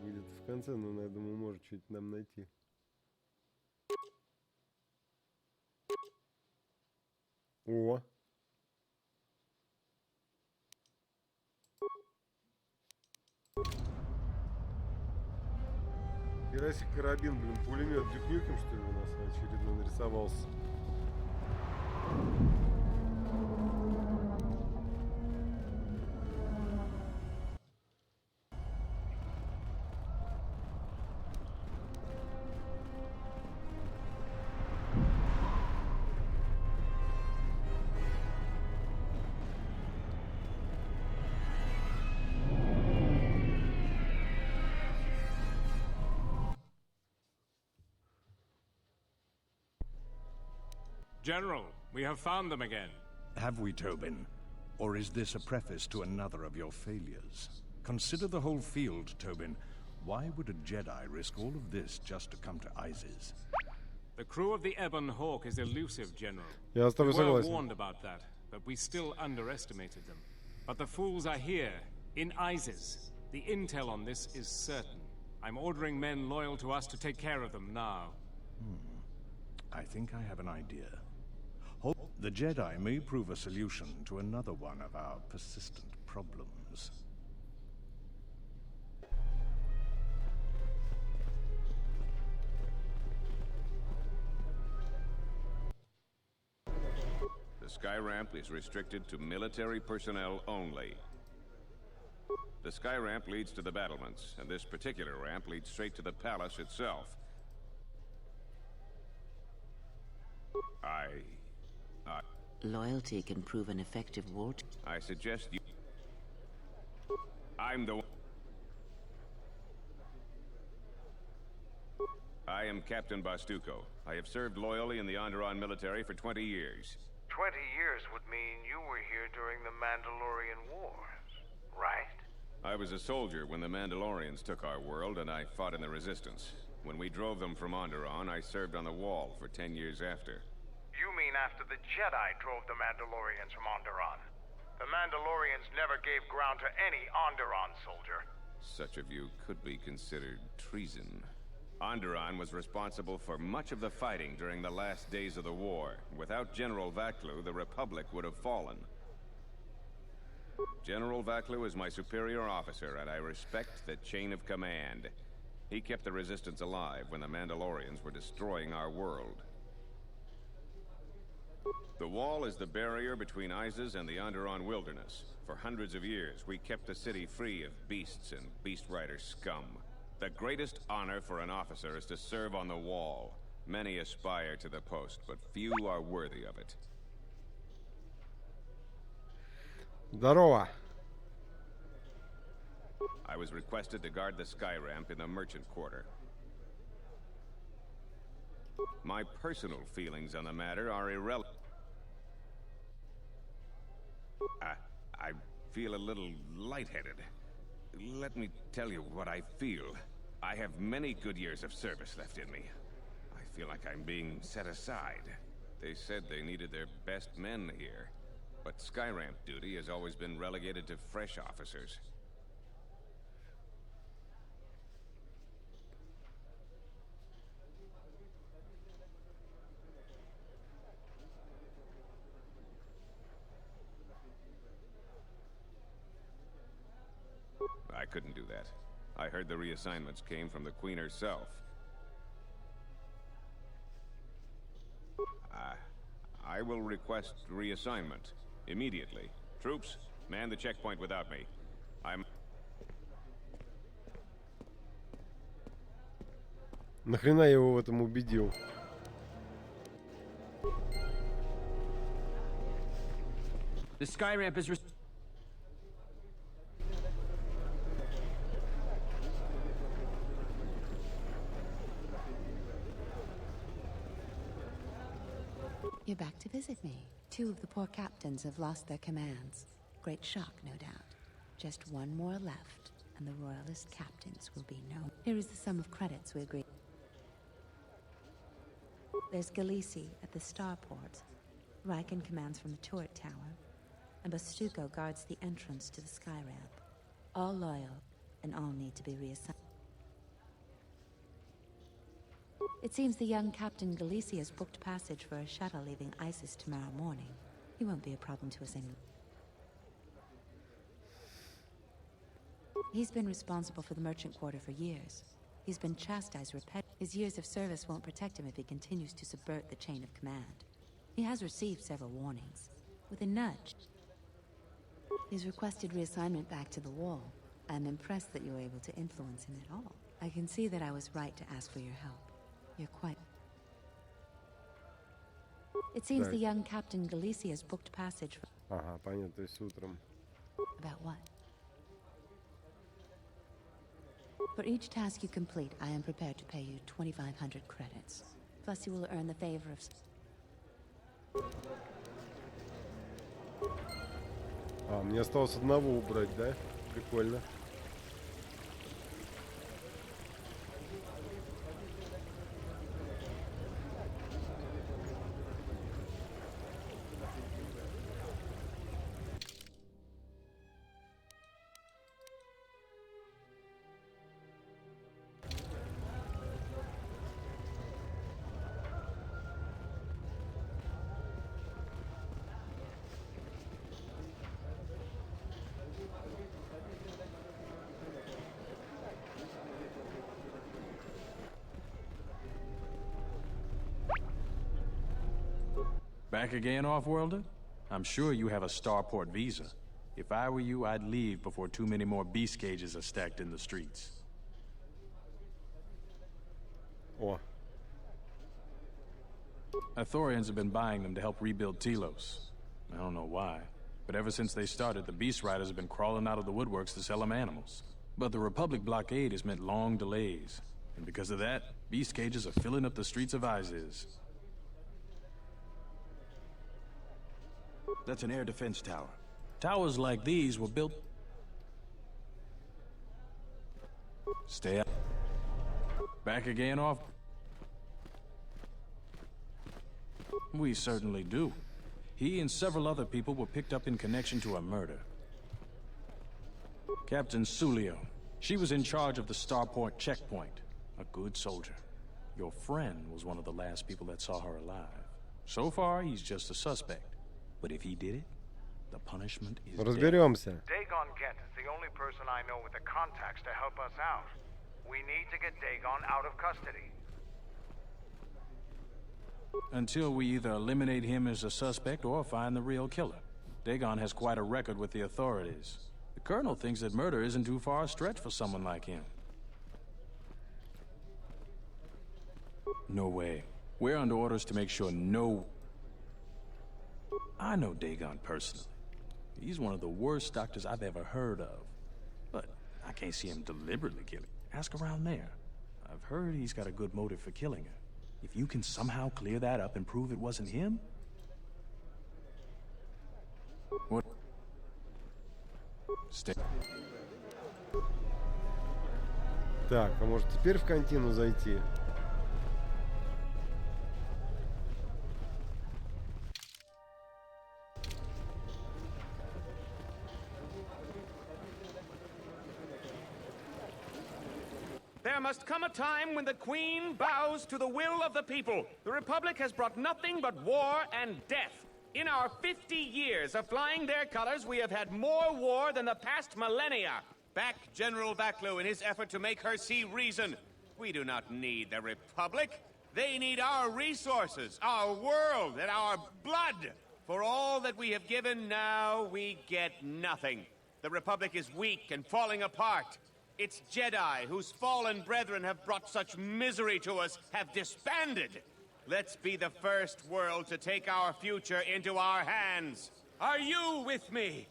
Где-то в конце, но я думаю, может что-нибудь нам найти. О! Херасик карабин, блин, пулемет дюк-нюкем, что ли, у нас очередной нарисовался. General, we have found them again. Have we, Tobin? Or is this a preface to another of your failures? Consider the whole field, Tobin. Why would a Jedi risk all of this just to come to Isis? The crew of the Ebon Hawk is elusive, General. Я с тобой We were согласен. warned about that, but we still underestimated them. But the fools are here, in Isis. The intel on this is certain. I'm ordering men loyal to us to take care of them now. I think I have an idea. The Jedi may prove a solution to another one of our persistent problems. sky ramp is restricted to military personnel only. The sky ramp leads to the battlements, and this particular ramp leads straight to the palace itself. Loyalty can prove an effective war. I suggest you... I'm the... I am Captain Bastuco. I have served loyally in the Onderon military for 20 years. 20 years would mean you were here during the Mandalorian Wars, right? I was a soldier when the Mandalorians took our world, and I fought in the Resistance. When we drove them from Onderon, I served on the Wall for 10 years after. You mean after the Jedi drove the Mandalorians from Onderon? The Mandalorians never gave ground to any Onderon soldier. Such a view could be considered treason. Onderon was responsible for much of the fighting during the last days of the war. Without General Vaklu, the Republic would have fallen. General Vaklu is my superior officer, and I respect the chain of command. He kept the Resistance alive when the Mandalorians were destroying our world. The Wall is the barrier between Isis and the Onderon wilderness. For hundreds of years, we kept the city free of beasts and Beast Rider scum. The greatest honor for an officer is to serve on the Wall. Many aspire to the post, but few are worthy of it. Здорово. I was requested to guard the sky ramp in the merchant quarter. My personal feelings on the matter are irrelevant. I feel a little lightheaded. Let me tell you what I feel. I have many good years of service left in me. I feel like I'm being set aside. They said they needed their best men here, but Skyramp duty has always been relegated to fresh officers. I couldn't do that. I heard the reassignments came from the Queen herself. I will request reassignment immediately. Troops, man the checkpoint without me. Нахрена я его в этом убедил? The sky ramp is You're back to visit me. Two of the poor captains have lost their commands. Great shock, no doubt. Just one more left, and the royalist captains will be known. Here is the sum of credits we agreed. There's Galisi at the starport. Riken commands from the turret tower, and Bastuco guards the entrance to the sky ramp. All loyal, and all need to be reassigned. It seems the young Captain Galisi has booked passage for a shuttle leaving Isis tomorrow morning. He won't be a problem to us anymore. He's been responsible for the merchant quarter for years. He's been chastised repeatedly. His years of service won't protect him if he continues to subvert the chain of command. He has received several warnings. With a nudge, he's requested reassignment back to the Wall. I'm impressed that you were able to influence him at all. I can see that I was right to ask for your help. You're quite... It seems the young Captain Galisi has booked passage for... Ага, понятно, то есть утром. About what? For each task you complete, I am prepared to pay you 2,500 credits. Plus you will earn the favor of... Мне осталось одного убрать, да? Прикольно. Back again, Off-Worlder? I'm sure you have a starport visa. If I were you, I'd leave before too many more beast cages are stacked in the streets. О. Ithorians have been buying them to help rebuild Telos. I don't know why, but ever since they started, the Beast Riders have been crawling out of the woodworks to sell them animals. But the Republic blockade has meant long delays, and because of that, beast cages are filling up the streets of Isis. That's an air defense tower. Towers like these were built... Stay up. Back again off? We certainly do. He and several other people were picked up in connection to a murder. Captain Sulio. She was in charge of the starport checkpoint. A good soldier. Your friend was one of the last people that saw her alive. So far, he's just a suspect. But if he did it, the punishment is Разберемся. Dagon Kent is the only person I know with the contacts to help us out. We need to get Dagon out of custody. Until we either eliminate him as a suspect or find the real killer. Dagon has quite a record with the authorities. The Colonel thinks that murder isn't too far a stretch for someone like him. No way. We're under orders to make sure no... I know Dagon personally. He's one of the worst doctors I've ever heard of. But I can't see him deliberately killing. Ask around there. I've heard he's got a good motive for killing her. If you can somehow clear that up and prove it wasn't him... What? Stay. Так, а может теперь в контину зайти? There must come a time when the Queen bows to the will of the people. The Republic has brought nothing but war and death. In our 50 years of flying their colors, we have had more war than the past millennia. Back General Vaklu in his effort to make her see reason. We do not need the Republic. They need our resources, our world, and our blood. For all that we have given, now we get nothing. The Republic is weak and falling apart. Its Jedi, whose fallen brethren have brought such misery to us, have disbanded. Let's be the first world to take our future into our hands. Are you with me?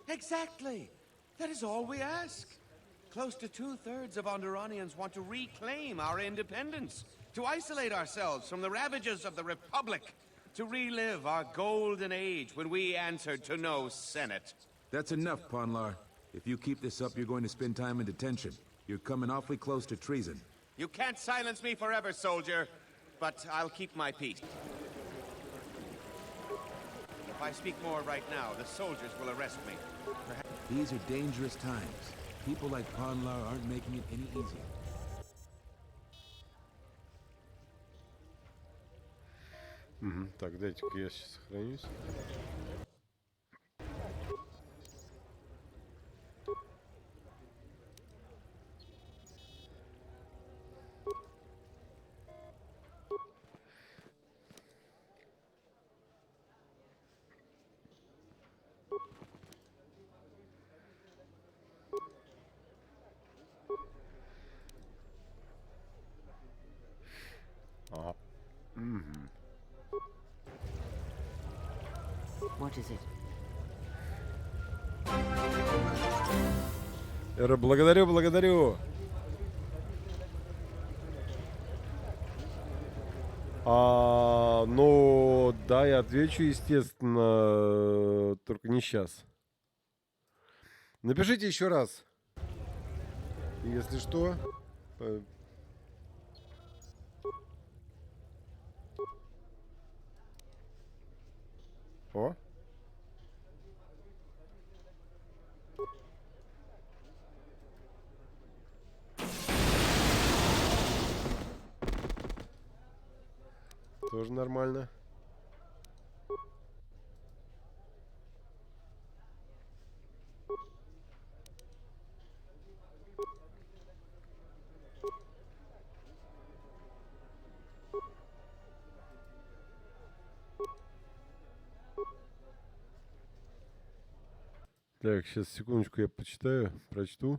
Exactly. That is all we ask. Close to 2/3 of Onderonians want to reclaim our independence, to isolate ourselves from the ravages of the Republic, to relive our golden age when we answered to no Senate. That's enough, Ponlar. If you keep this up, you're going to spend time in detention. You're coming awfully close to treason. You can't silence me forever, soldier, but I'll keep my peace. If I speak more right now, the soldiers will arrest me. These are dangerous times. People like Ponlar aren't making it any easier. Так, дайте-ка я сейчас сохранюсь. Ага. What is it? Эра, благодарю, благодарю. Ну, да, я отвечу, естественно, только не сейчас. Напишите еще раз. Если что. О. Тоже нормально. Так, сейчас секундочку я прочту.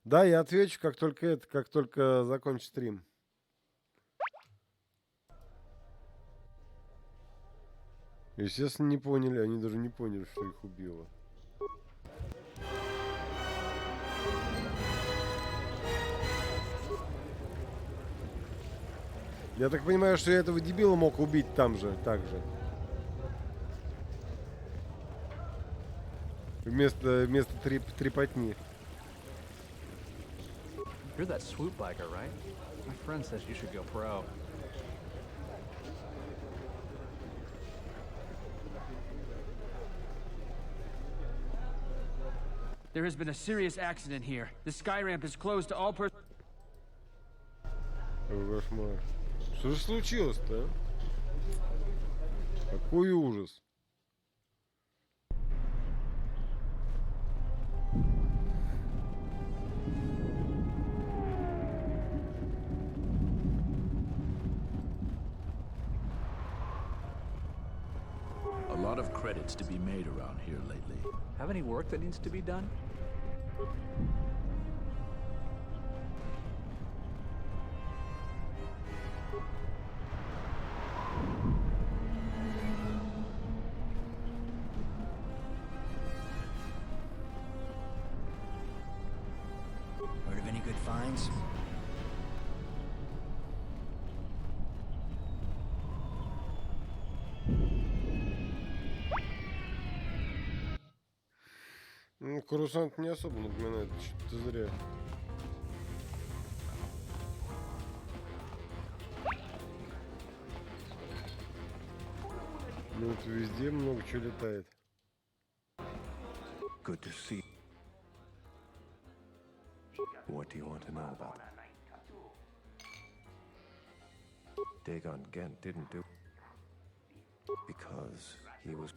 Да, я отвечу, как только закончу стрим. Естественно, не поняли, они даже не поняли, что их убило. Я так понимаю, что я этого дебила мог убить там же, так же. Вместо трепотни. You're that swoop biker, right? My friend says you should go pro. There has been a serious accident here. The sky ramp is closed to all persons. Кошмар. Что же случилось-то? Какой ужас. A lot of credits to be made around here lately. Have any work that needs to be done? Heard of any good finds? Ну, курсант не особо напоминает, что-то зря. Ну, вот везде много чего летает. Good to see. What do you want to know about that? Dagon Gent didn't do because he was...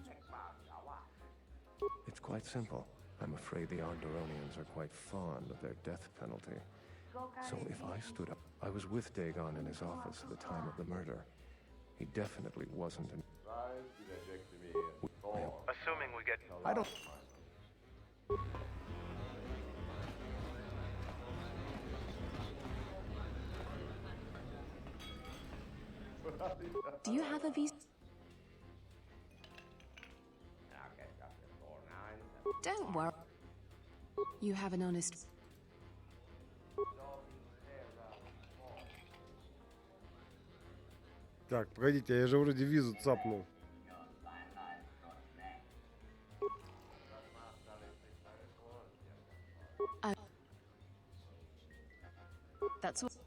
It's quite simple. I'm afraid the Onderonians are quite fond of their death penalty. So if I stood up, I was with Dagon in his office at the time of the murder. He definitely wasn't in... Assuming we get... I don't... Do you have a visa? Don't worry. You have an honest... Так, погодите, я же вроде визу цапнул. That's what...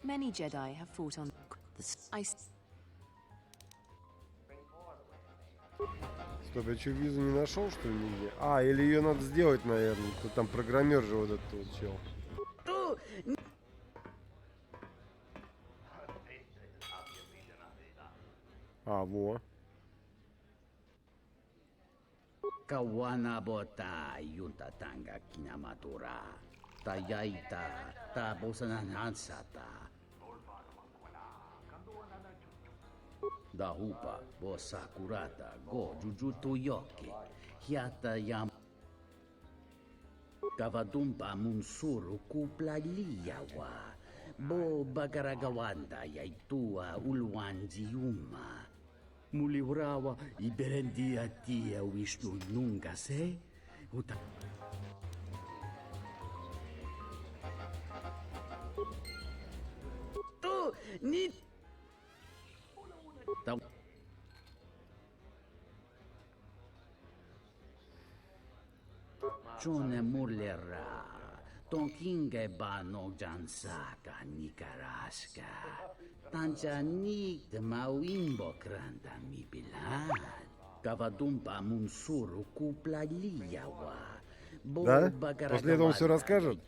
Many Jedi have fought on the ice. Стоп, я что, визу не нашел, что ли, нигде? А, или ее надо сделать, наверное. Тут там программер же вот этот вот чел. А, во. Kawanabota yunta tanga kinamatura. Tayaita tabosananansata. Dahupa bosakurata go jujuto yoki. Hiata yam. Kavadumpa munsuru kupla liyawa. Bo bagaragawanda yaitua ulwanji yuma. Muliwrawa iberendia tia Vishnu nunca se. Uta. Tu ni. Chone murlera. Tonkinge bano jansaka nikaraska. Tanja nik de mawimbo kranda mi bilan. Kavadumpa munsuru kupla liyawa. Да? После этого он все расскажет?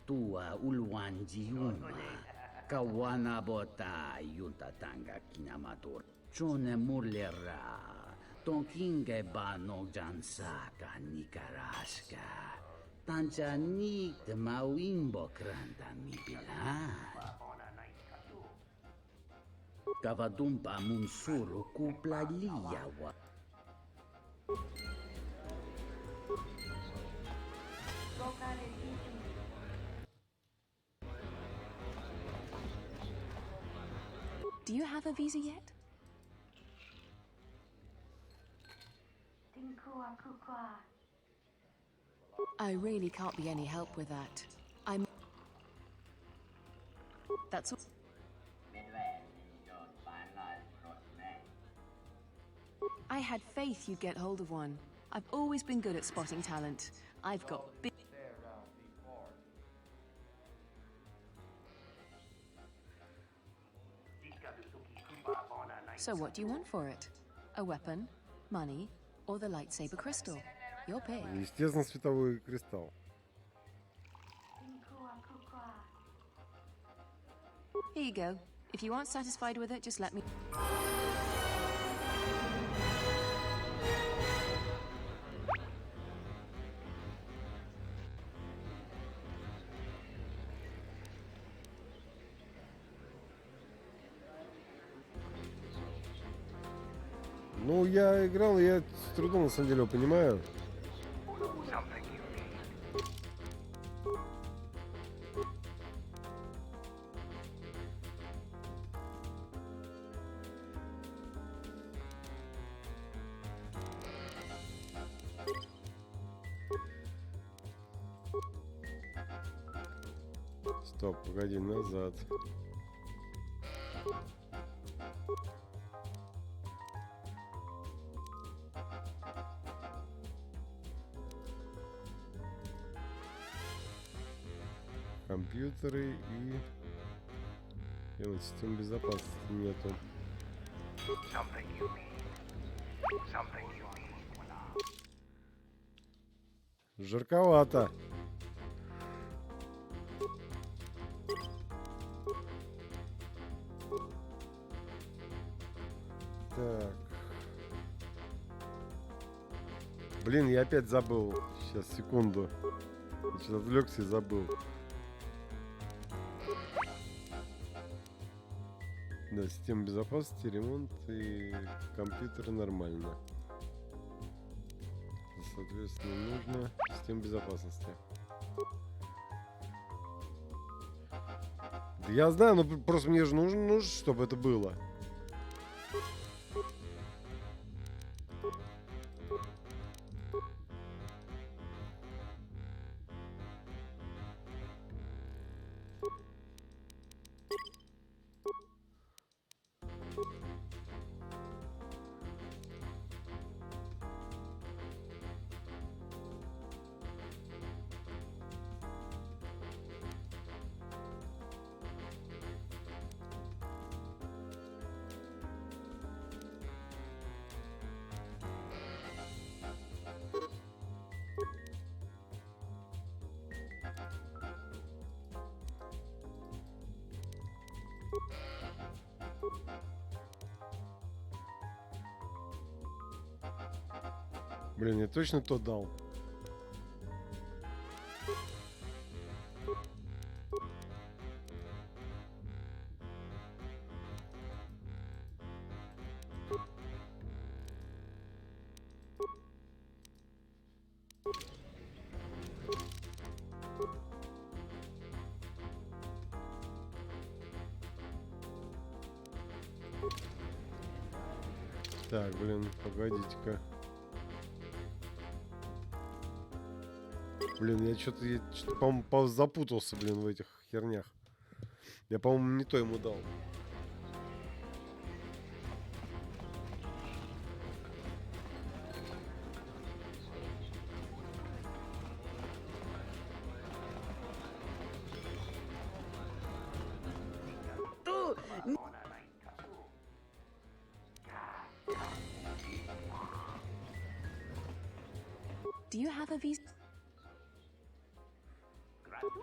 Kavadumpa munsuru kuplaliyawa. Do you have a visa yet? I really can't be any help with that. That's all. I had faith you'd get hold of one. I've always been good at spotting talent. I've got big... So what do you want for it? A weapon, money, or the lightsaber crystal? Your pick. Естественно, световой кристалл. Here you go. If you aren't satisfied with it, just let me... Ну, я играл, я с трудом на самом деле его понимаю. Стоп, погоди, назад. Компьютеры и вот систем безопасности нету. Жарковато. Так. Блин, я опять забыл. Сейчас, секунду. Я что-то отвлекся и забыл. Да, система безопасности, ремонт и компьютер нормально. Соответственно, нужно система безопасности. Да я знаю, но просто мне же нужно, чтобы это было. Блин, я точно то дал. Так, блин, погодите-ка. Блин, я что-то, по-моему, запутался, блин, в этих хернях. Я, по-моему, не то ему дал. Do you have a visa?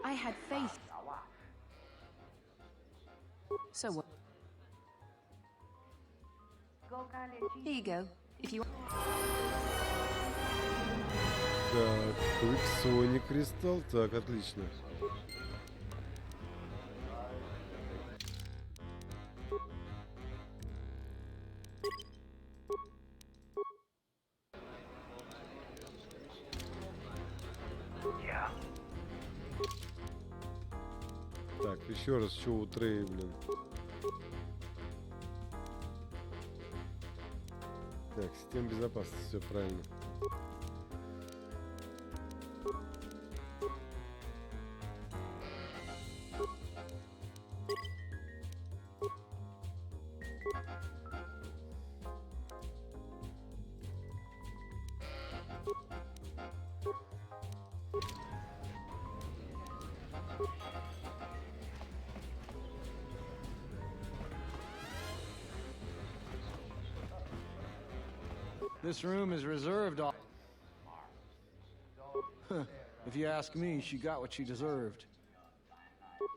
I had faith. So what? Here you go. If you... Так, Квиксоник кристалл. Так, отлично. Так, еще раз, что у Трея, блин. Так, система безопасности, все правильно. This room is reserved all... If you ask me, she got what she deserved.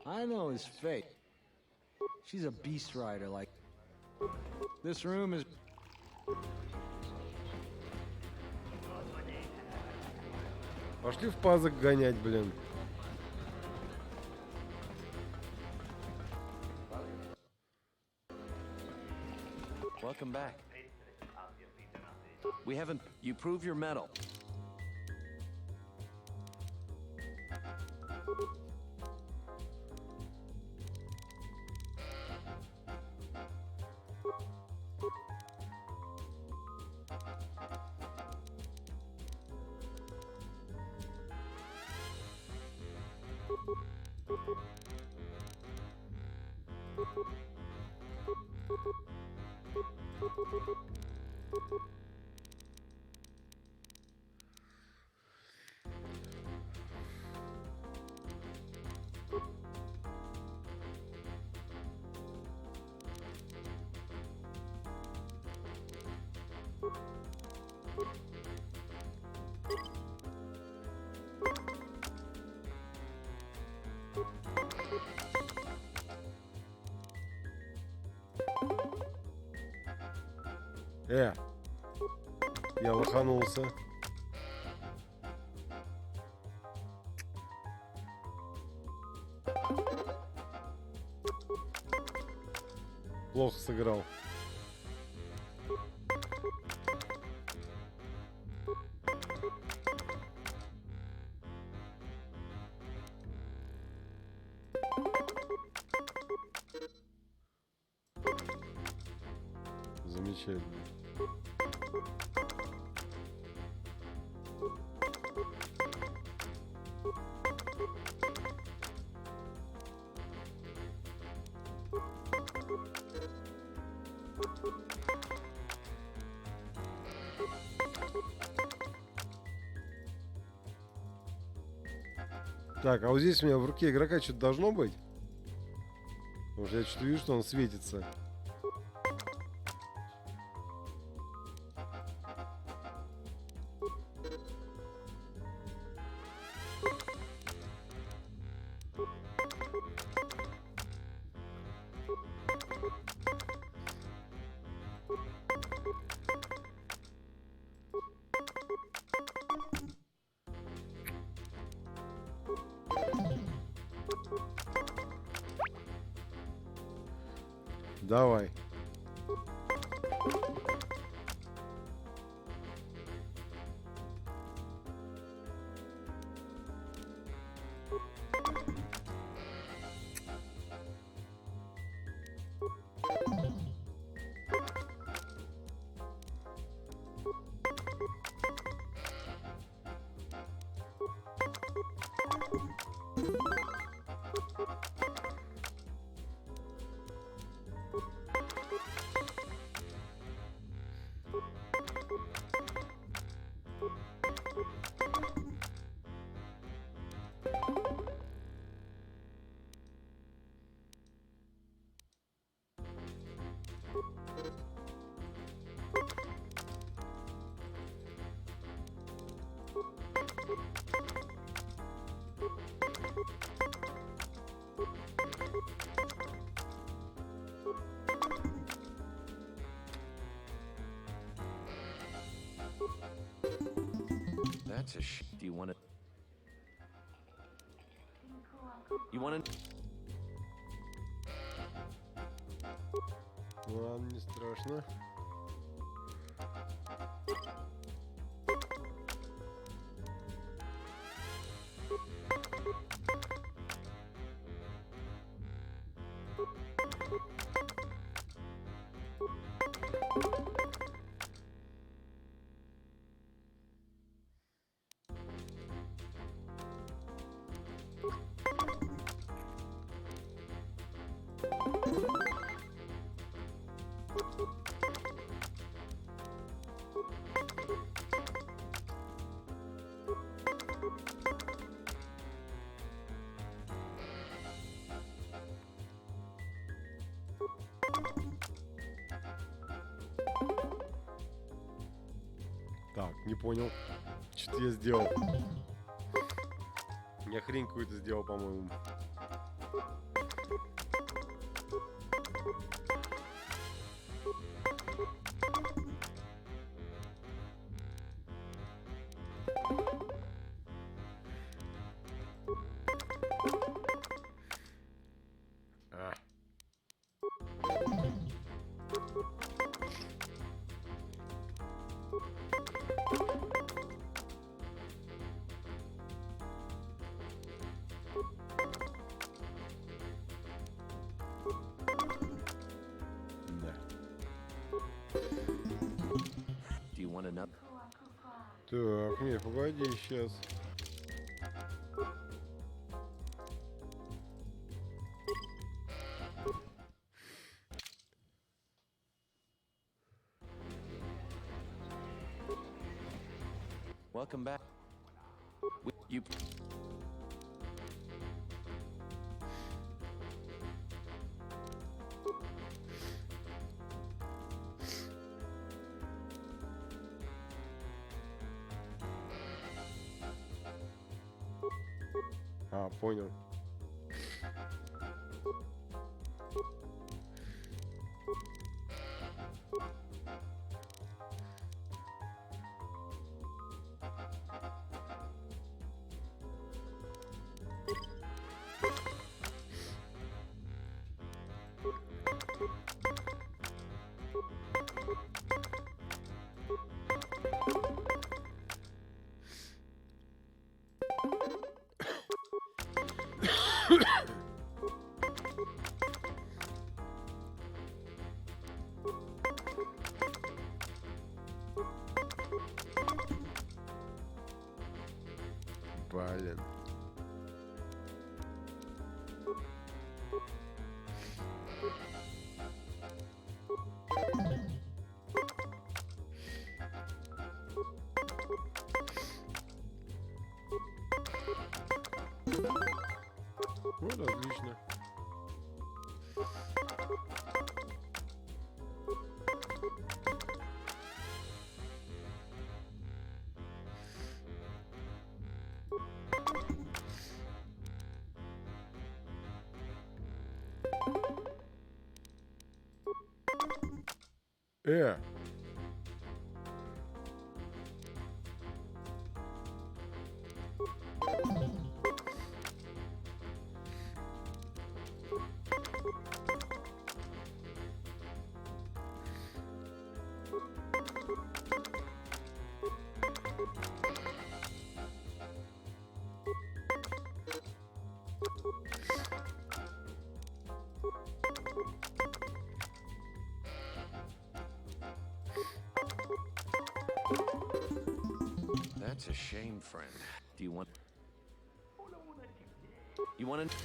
I know his fate. She's a beast rider like... This room is... Пошли в пазок гонять, блин. Welcome back. We haven't... You prove your mettle. Я лоханулся. Плохо сыграл. Замечательно. Так, а вот здесь у меня в руке игрока что-то должно быть? Потому что я что-то вижу, что он светится. Давай. That's a Do you want to... You want to... Ладно, не страшно. Так, не понял. Что-то я сделал. Я хрень какую-то сделал, по-моему. Так, не, погоди, сейчас. Welcome back. You... А, понял. Блин. Вот, отлично. That's a shame, friend. Do you want... You want to...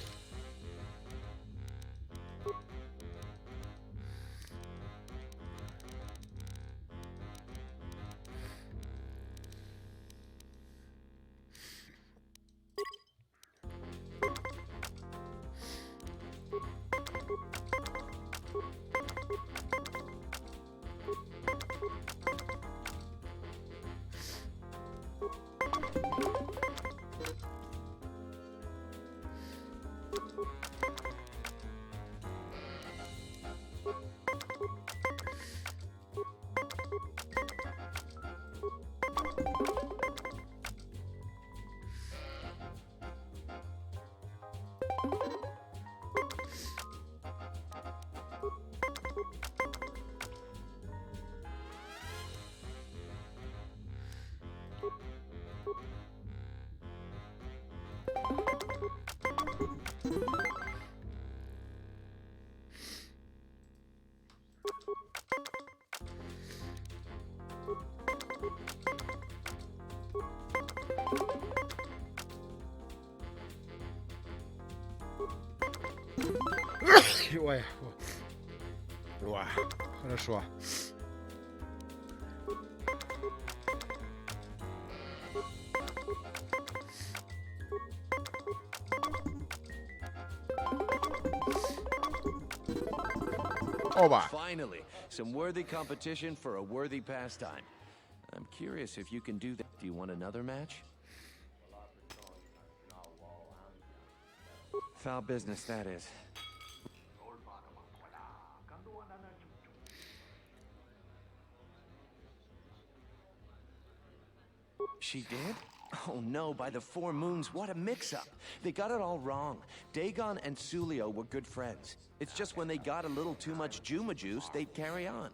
Ой. Ой. Хорошо. Оба. Finally, some worthy competition for a worthy pastime. I'm curious if you can do that. Do you want another match? Foul business, that is. She did? Oh no, by the four moons, what a mix-up. They got it all wrong. Dagon and Sulio were good friends. It's just when they got a little too much Juma juice, they'd carry on.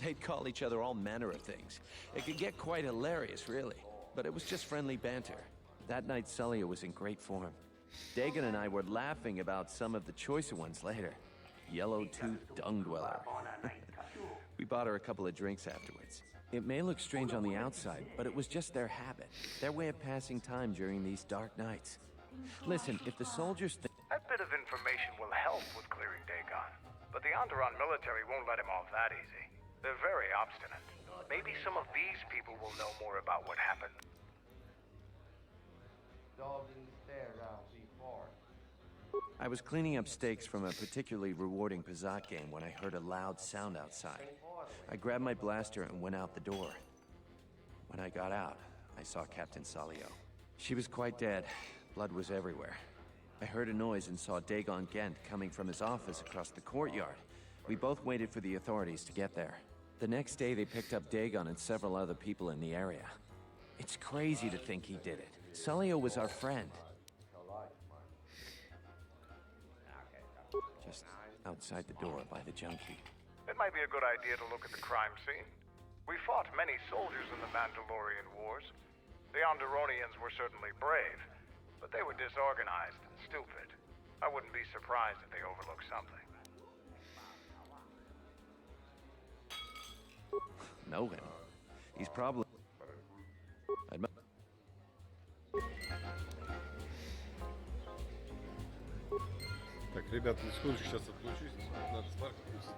They'd call each other all manner of things. It could get quite hilarious, really. But it was just friendly banter. That night, Sulio was in great form. Dagon and I were laughing about some of the choicer ones later. Yellow-toothed dung dweller. We bought her a couple of drinks afterwards. It may look strange on the outside, but it was just their habit, their way of passing time during these dark nights. Listen, if the soldiers think... That bit of information will help with clearing Dagon, but the Onderon military won't let him off that easy. They're very obstinate. Maybe some of these people will know more about what happened. I was cleaning up stakes from a particularly rewarding Pazat game when I heard a loud sound outside. I grabbed my blaster and went out the door. When I got out, I saw Captain Salio. She was quite dead. Blood was everywhere. I heard a noise and saw Dagon Gent coming from his office across the courtyard. We both waited for the authorities to get there. The next day, they picked up Dagon and several other people in the area. It's crazy to think he did it. Salio was our friend. Just outside the door by the junkie. It might be a good idea to look at the crime scene. We fought many soldiers in the Mandalorian Wars. The Onderonians were certainly brave, but they were disorganized and stupid. I wouldn't be surprised if they overlooked something. Know him? He's probably... Так, ребята, на секундочку, сейчас отключусь. Надо сварку пустить.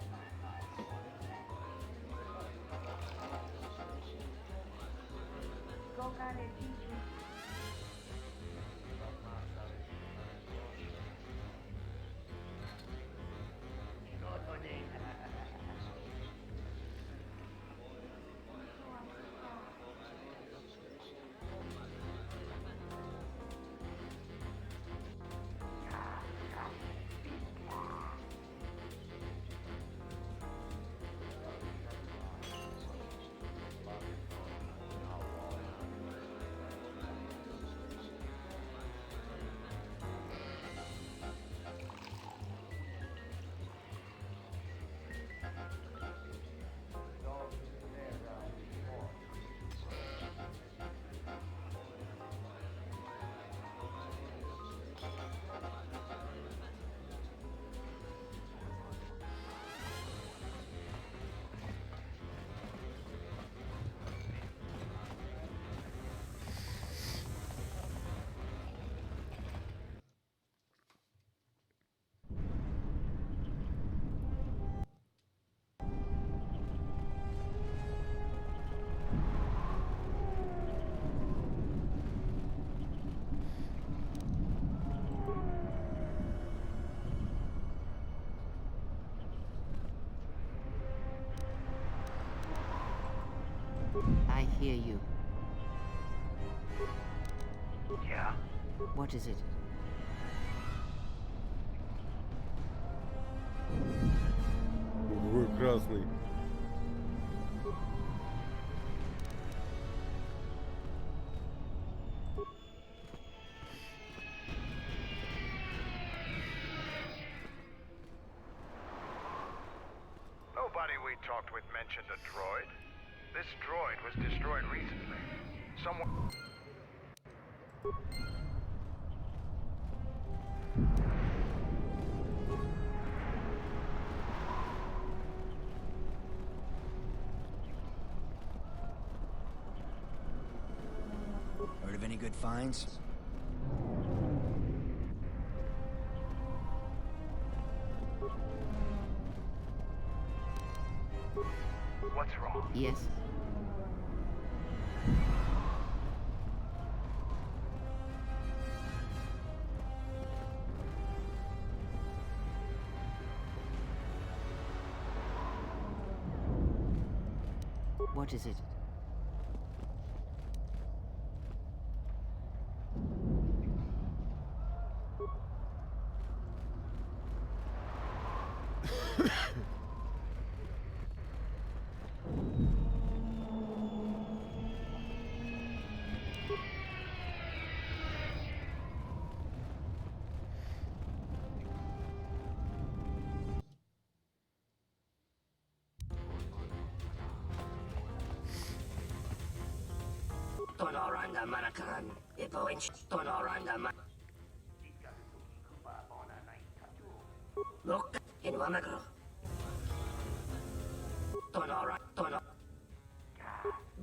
I hear you. Yeah? What is it? Ой, красный. Nobody we talked with mentioned a droid. This droid was destroyed recently. Someone... Heard of any good finds? What's wrong? Yes. What is it? Tonoranda Manakan, Ipoinch, Tonoranda Man. Look in Wamagro. Tonora, Tono.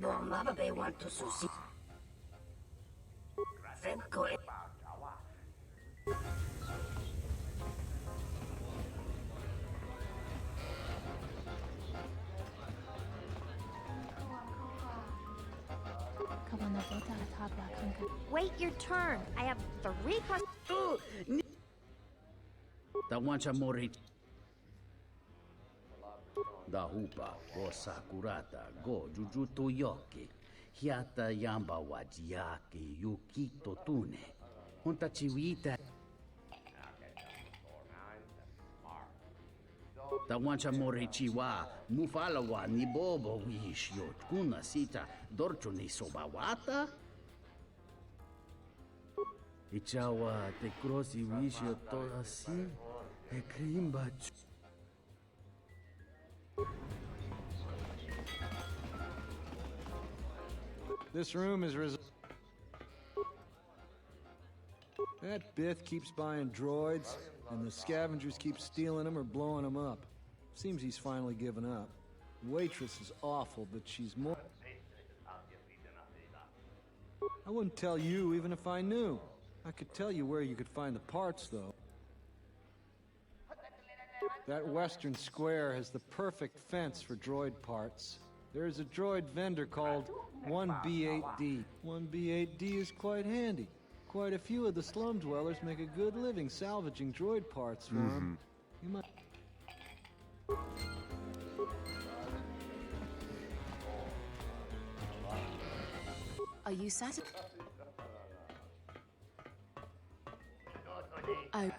Don't Mama want to sushi. Fenko. Wait your turn. I have 3 questions. Tawancha mori. Da hupa o sakurata go jujuto yoki. Hiata yamba wajiaki yukito tune. Honta chiwita. Tawancha mori chiwa. Mufalawa ni bobo wishyo. Kuna sita dorcho ni sobawata. Ichawa te crossi wisho toda si e krimba. This room is that Bith keeps buying droids, and the scavengers keep stealing them or blowing them up. Seems he's finally given up. The waitress is awful, but she's more... I wouldn't tell you even if I knew. I could tell you where you could find the parts, though. That western square has the perfect fence for droid parts. There is a droid vendor called 1B8D. 1B8D is quite handy. Quite a few of the slum dwellers make a good living salvaging droid parts for him. You might... Are you satisfied? Oh.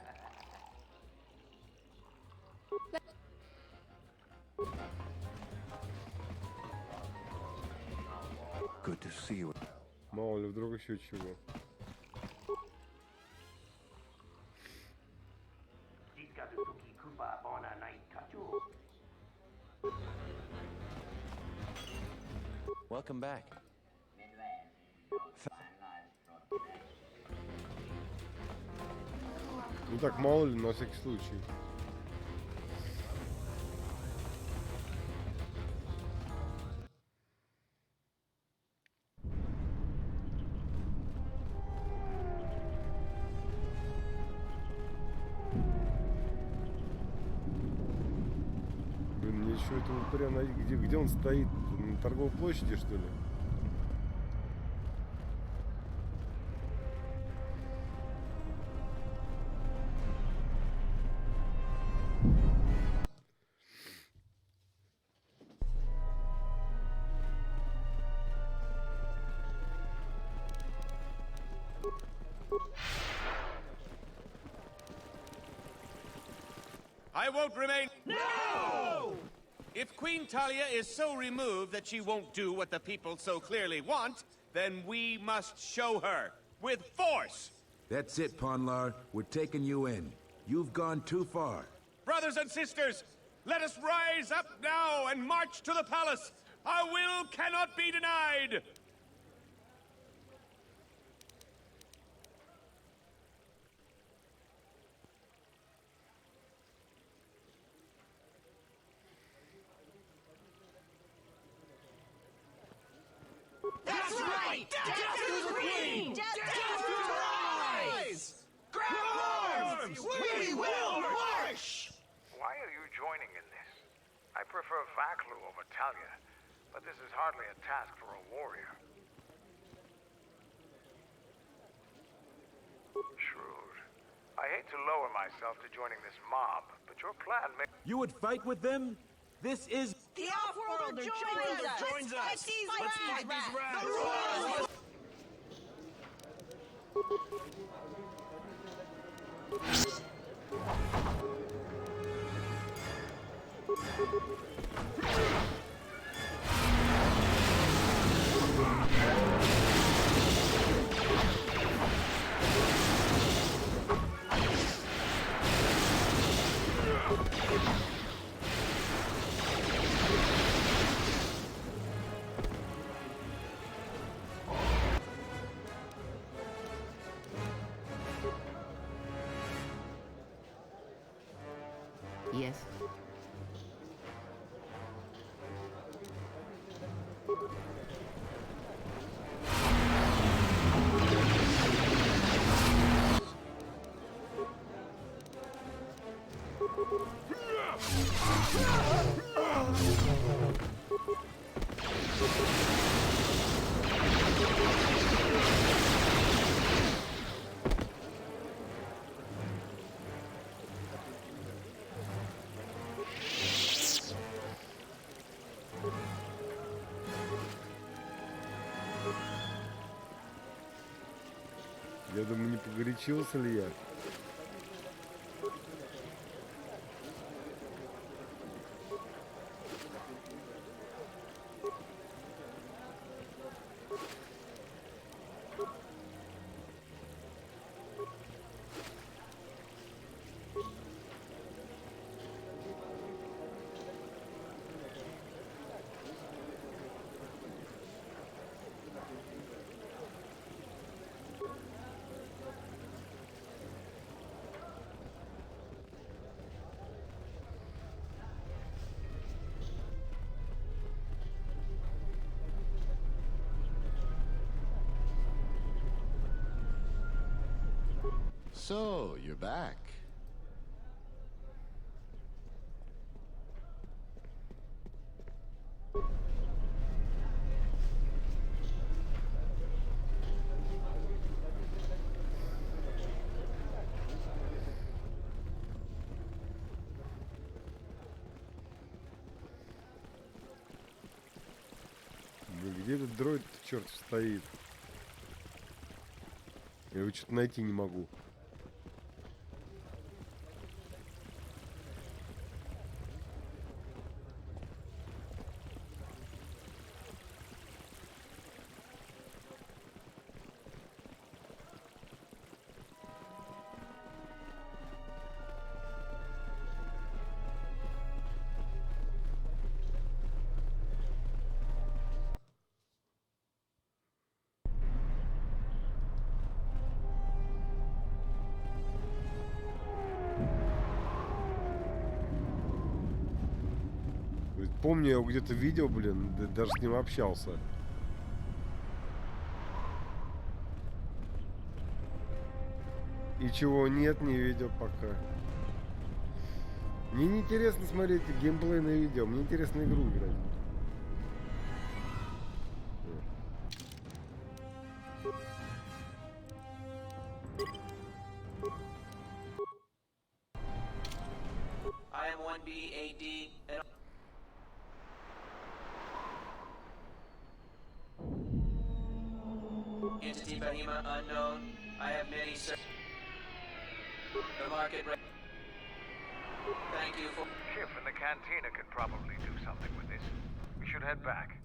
Good to see you. Мало ли, вдруг еще чего. Welcome back. Ну так, мало ли, на всякий случай. Блин, мне еще это упыря найти. Где он стоит? На торговой площади, что ли? I won't remain. No! If Queen Talia is so removed that she won't do what the people so clearly want, then we must show her with force. That's it, Ponlar. We're taking you in. You've gone too far. Brothers and sisters, let us rise up now and march to the palace. Our will cannot be denied. That's right! Death to the Queen! Death to her eyes! Grab arms! We will march! Why are you joining in this? I prefer for a Vaklu over Talia, but this is hardly a task for a warrior. Shrewd. I hate to lower myself to joining this mob, but your plan may... You would fight with them? This is... The Off-Worlder joins us! Let's fight these rats! Yes. Я думаю, не погорячился ли я? So, you're back. Где этот дроид, черт, стоит? Я его что-то найти не могу. Помню, я его где-то видел, блин, даже с ним общался. И чего нет, не видел пока. Мне не интересно смотреть геймплейные видео, мне интересно игру играть. I am 1B-AD and... Entity Bahima unknown. I have many the market rate. Thank you for... Schiff and the cantina can probably do something with this. We should head back.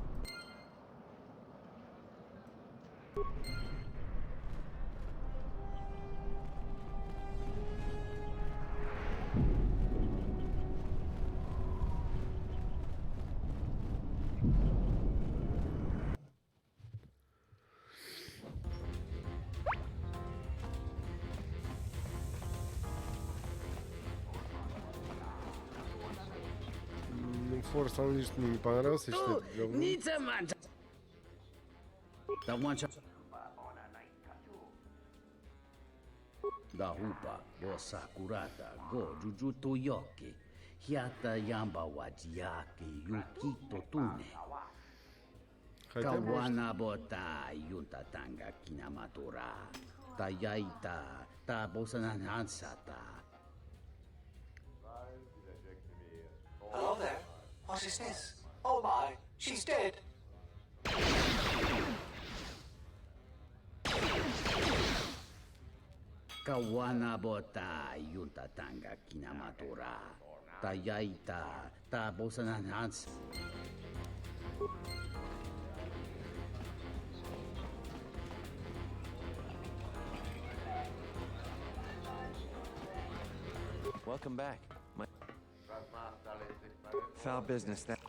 Force Unleashed мне не понравился, что это говно. Da hupa, go sakurata, go jujuto yoki. Hiata yamba wajiaki yukito tune. Kawana bota yunta tanga kinamatura. Tayaita ta bosananansata. Hello there. What is this? Oh my, she's dead. Kawana bota yunta tanga kinamatura. Tayaita ta bosananansata. Welcome back. Foul business, that.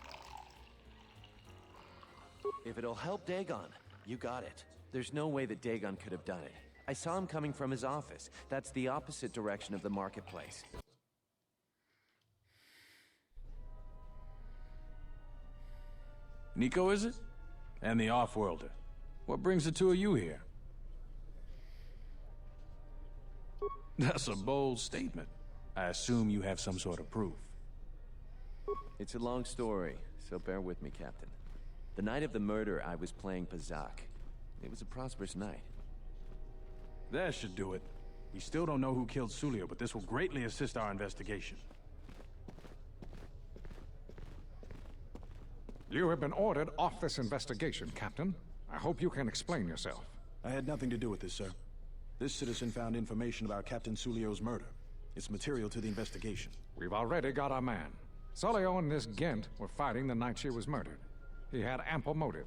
If it'll help Dagon, you got it. There's no way that Dagon could have done it. I saw him coming from his office. That's the opposite direction of the marketplace. Nico, is it? And the Offworlder. What brings the two of you here? That's a bold statement. I assume you have some sort of proof. It's a long story, so bear with me, Captain. The night of the murder, I was playing Pazak. It was a prosperous night. That should do it. We still don't know who killed Sulio, but this will greatly assist our investigation. You have been ordered off this investigation, Captain. I hope you can explain yourself. I had nothing to do with this, sir. This citizen found information about Captain Sulio's murder. It's material to the investigation. We've already got our man. Sulio and this Gent were fighting the night she was murdered. He had ample motive.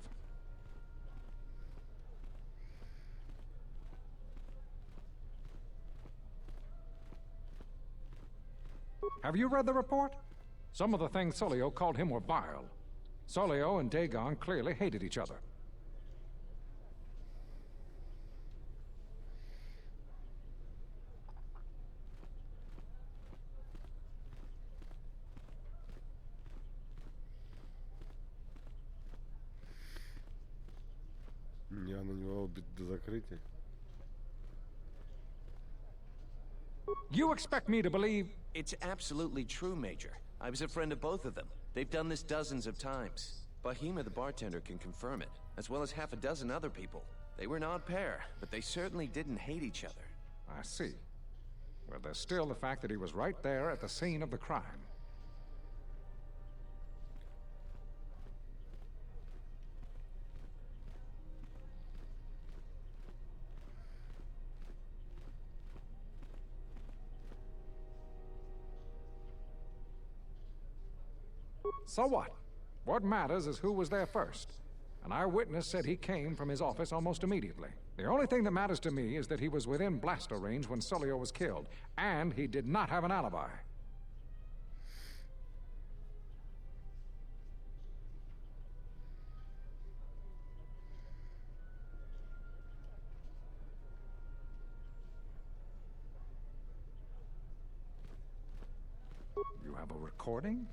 Have you read the report? Some of the things Sulio called him were vile. Sulio and Dagon clearly hated each other. Я на него убит до закрытия. You expect me to believe? It's absolutely true, Major. I was a friend of both of them. They've done this dozens of times. Bahima, the bartender, can confirm it, as well as half a dozen other people. They were an odd pair, but they certainly didn't hate each other. I see. But there's still the fact that he was right there at the scene of the crime. So what? What matters is who was there first. An eyewitness said he came from his office almost immediately. The only thing that matters to me is that he was within blaster range when Sulio was killed, and he did not have an alibi. You have a recording?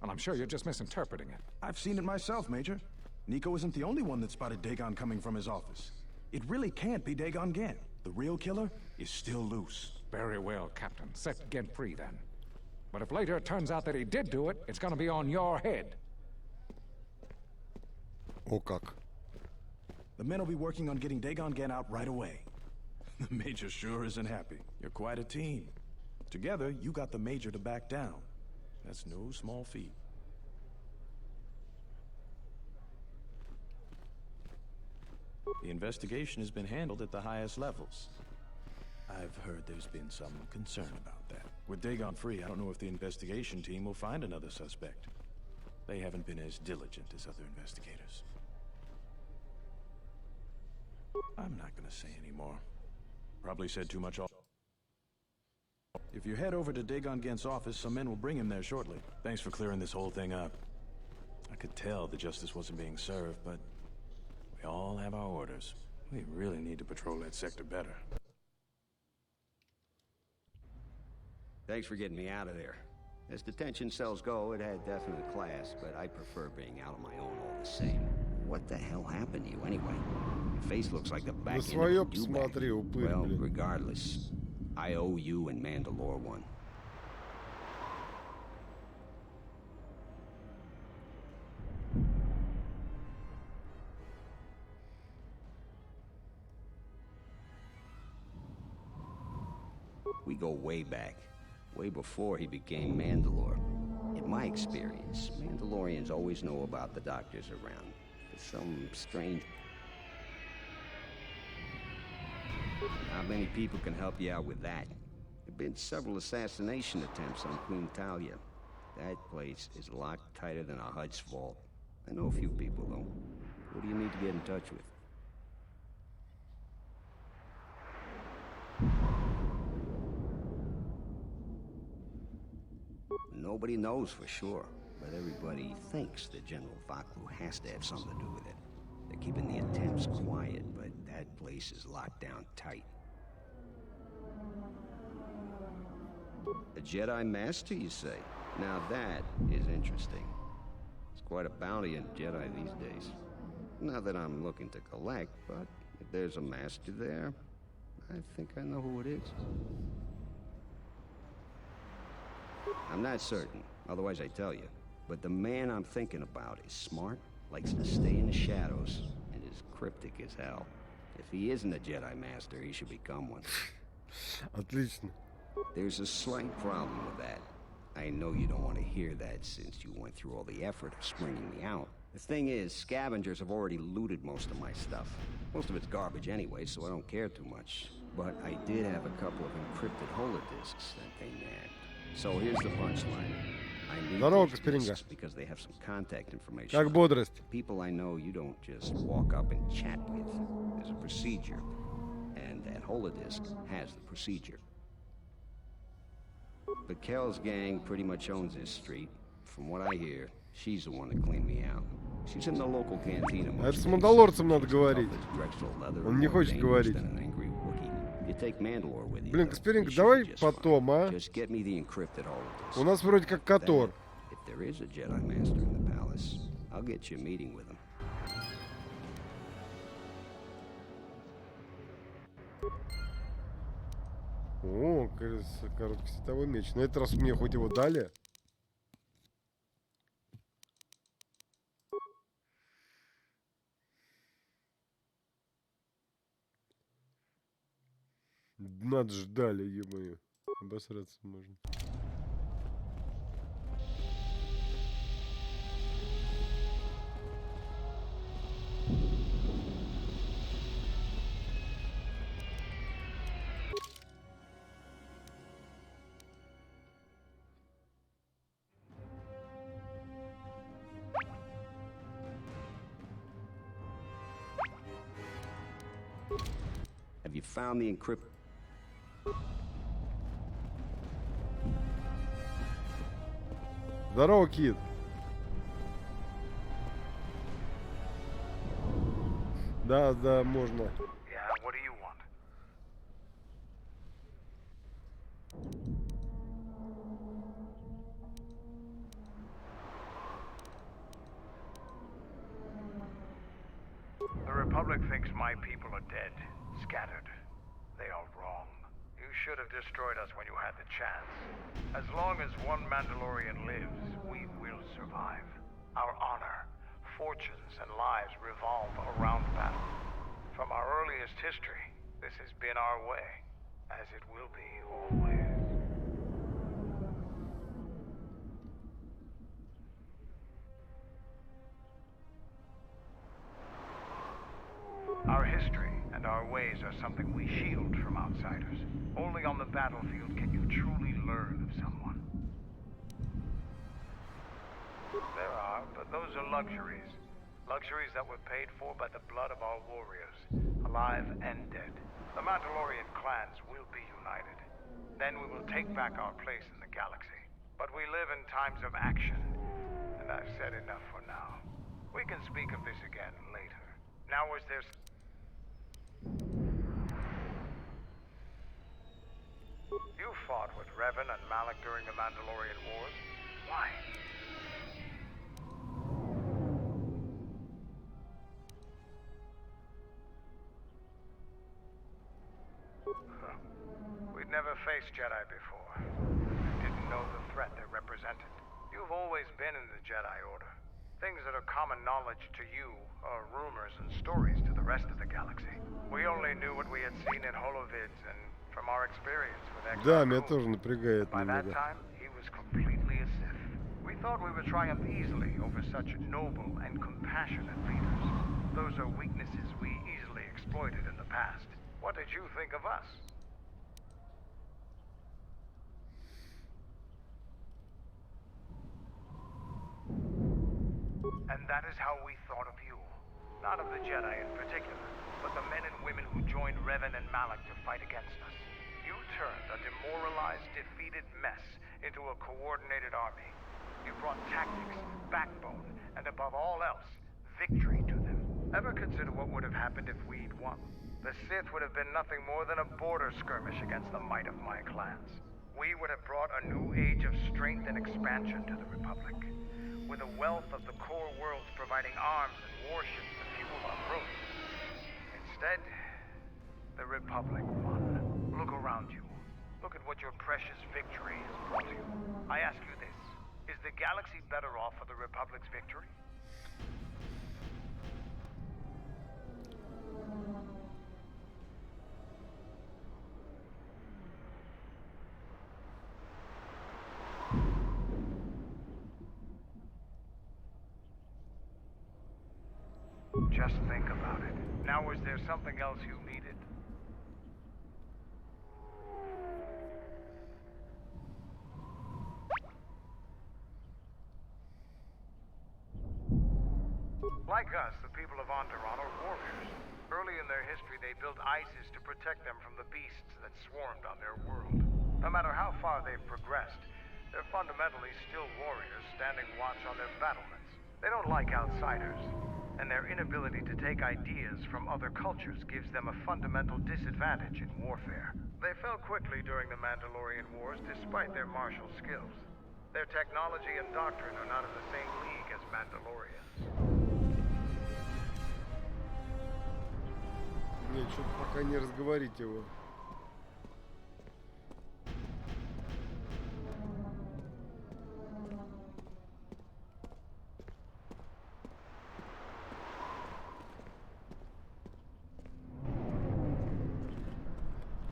And I'm sure you're just misinterpreting it. I've seen it myself, Major. Nico isn't the only one that spotted Dagon coming from his office. It really can't be Dagon Gent. The real killer is still loose. Very well, Captain. Set Gent free, then. But if later it turns out that he did do it, it's gonna be on your head. О как. The men will be working on getting Dagon Gent out right away. The Major sure isn't happy. You're quite a team. Together, you got the Major to back down. That's no small feat. The investigation has been handled at the highest levels. I've heard there's been some concern about that. With Dagon free, I don't know if the investigation team will find another suspect. They haven't been as diligent as other investigators. I'm not gonna say any more. Probably said too much. If you head over to Dagon Gent's office, some men will bring him there shortly. Thanks for clearing this whole thing up. I could tell the justice wasn't being served, but we all have our orders. We really need to patrol that sector better. Thanks for getting me out of there. As detention cells go, it had definite class, but I prefer being out on my own all the same. What the hell happened to you anyway? Your face looks like the back end of a do-bag. Well, regardless, I owe you and Mandalore one. We go way back. Way before he became Mandalore. In my experience, Mandalorians always know about the doctors around. There's some strange... Not many people can help you out with that. There have been several assassination attempts on Queen Talia. That place is locked tighter than a Hutch vault. I know a few people, though. Who do you need to get in touch with? Nobody knows for sure, but everybody thinks that General Vaklu has to have something to do with it. They're keeping the attempts quiet, but that place is locked down tight. A Jedi Master, you say? Now that is interesting. It's quite a bounty in Jedi these days. Not that I'm looking to collect, but if there's a Master there, I think I know who it is. I'm not certain, otherwise I'd tell you. But the man I'm thinking about is smart, likes to stay in the shadows, and is cryptic as hell. If he isn't a Jedi Master, he should become one. Отлично. There's a slight problem with that. I know you don't want to hear that since you went through all the effort of springing me out. The thing is, scavengers have already looted most of my stuff. Most of it's garbage anyway, so I don't care too much. But I did have a couple of encrypted holodisks that they nabbed. So here's the punchline. I need Здорово, those Касперинга. disks because they have some contact information. Как бодрость? People I know you don't just walk up and chat with. There's a procedure. And that holodisk has the procedure. But Kel's gang pretty much owns this street. From what I hear, she's the one that cleaned me out. She's in the local cantina. Это с Мандалорцем надо говорить. Он не хочет говорить. Блин, Касперинг, давай потом, а? У нас вроде как Котор. О, кажется, короткосветовой меч. На этот раз мне хоть его дали. Надо ж дали, ё-моё. Обосраться можно. Have you found the encrypt? Здорово, Кит. Да, да, можно. Yeah, what do you want? The Republic thinks my people are dead, scattered. They are wrong. You should have destroyed us when you had the chance. As long as one Mandalorian lives, we will survive. Our honor, fortunes, and lives revolve around battle. From our earliest history, this has been our way, as it will be always. Our history and our ways are something we shield from outsiders. Only on the battlefield can you truly learn of someone. There are, but those are luxuries. Luxuries that were paid for by the blood of our warriors, alive and dead. The Mandalorian clans will be united. Then we will take back our place in the galaxy. But we live in times of action, and I've said enough for now. We can speak of this again later. Now is there... You fought with Revan and Malak during the Mandalorian Wars. Why? We'd never faced Jedi before. Didn't know the threat they represented. You've always been in the Jedi Order. Things that are common knowledge to you are rumors and stories to the rest of the galaxy. We only knew what we had seen in holovids and From our experience with Да, меня тоже напрягает by that немного. time, he was completely a Sith. We thought we would triumph easily over such noble and compassionate leaders. Those are weaknesses we easily exploited in the past. What did you think of us? And that is how we thought of you. Not of the Jedi in particular, but the men and women who joined Revan and Malak to fight against us. You turned a demoralized, defeated mess into a coordinated army. You brought tactics, backbone, and above all else, victory to them. Ever consider what would have happened if we'd won? The Sith would have been nothing more than a border skirmish against the might of my clans. We would have brought a new age of strength and expansion to the Republic. With a wealth of the core worlds providing arms and warships to fuel our growth. Instead, the Republic won. Look around you. Look at what your precious victory has brought you. I ask you this. Is the galaxy better off for the Republic's victory? Just think about it. Now, is there something else you needed? Like us, the people of Onderon are warriors. Early in their history, they built ISIS to protect them from the beasts that swarmed on their world. No matter how far they've progressed, they're fundamentally still warriors standing watch on their battlements. They don't like outsiders, and their inability to take ideas from other cultures gives them a fundamental disadvantage in warfare. They fell quickly during the Mandalorian Wars despite their martial skills. Their technology and doctrine are not in the same league as Mandalorians. Нет, что-то пока не разговорить его.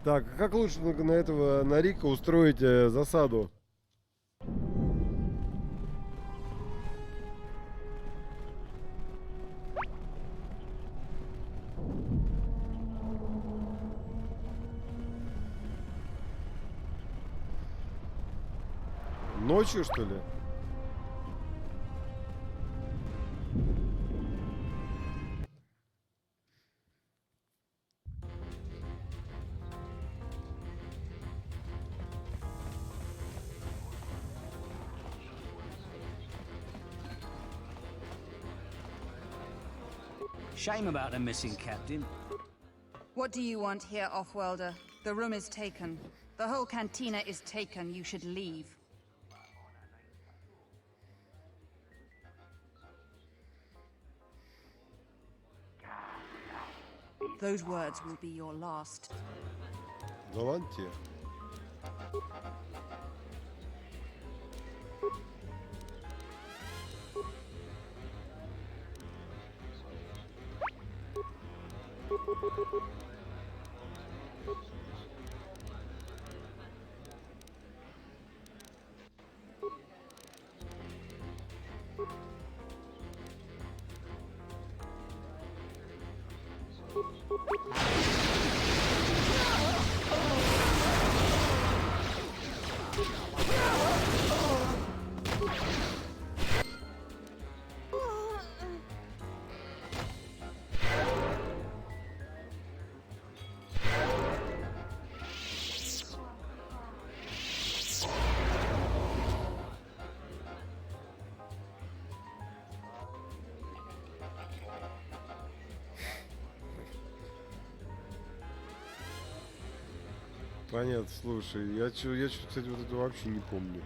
Так, как лучше на этого, на Рика устроить засаду? Ночью, что ли? Shame about the missing captain. What do you want here, Offworlder? The room is taken. The whole cantina is taken. You should leave. Those words will be your last. Да ладно тебе. Понятно, слушай, я что-то, кстати, вот это вообще не помню.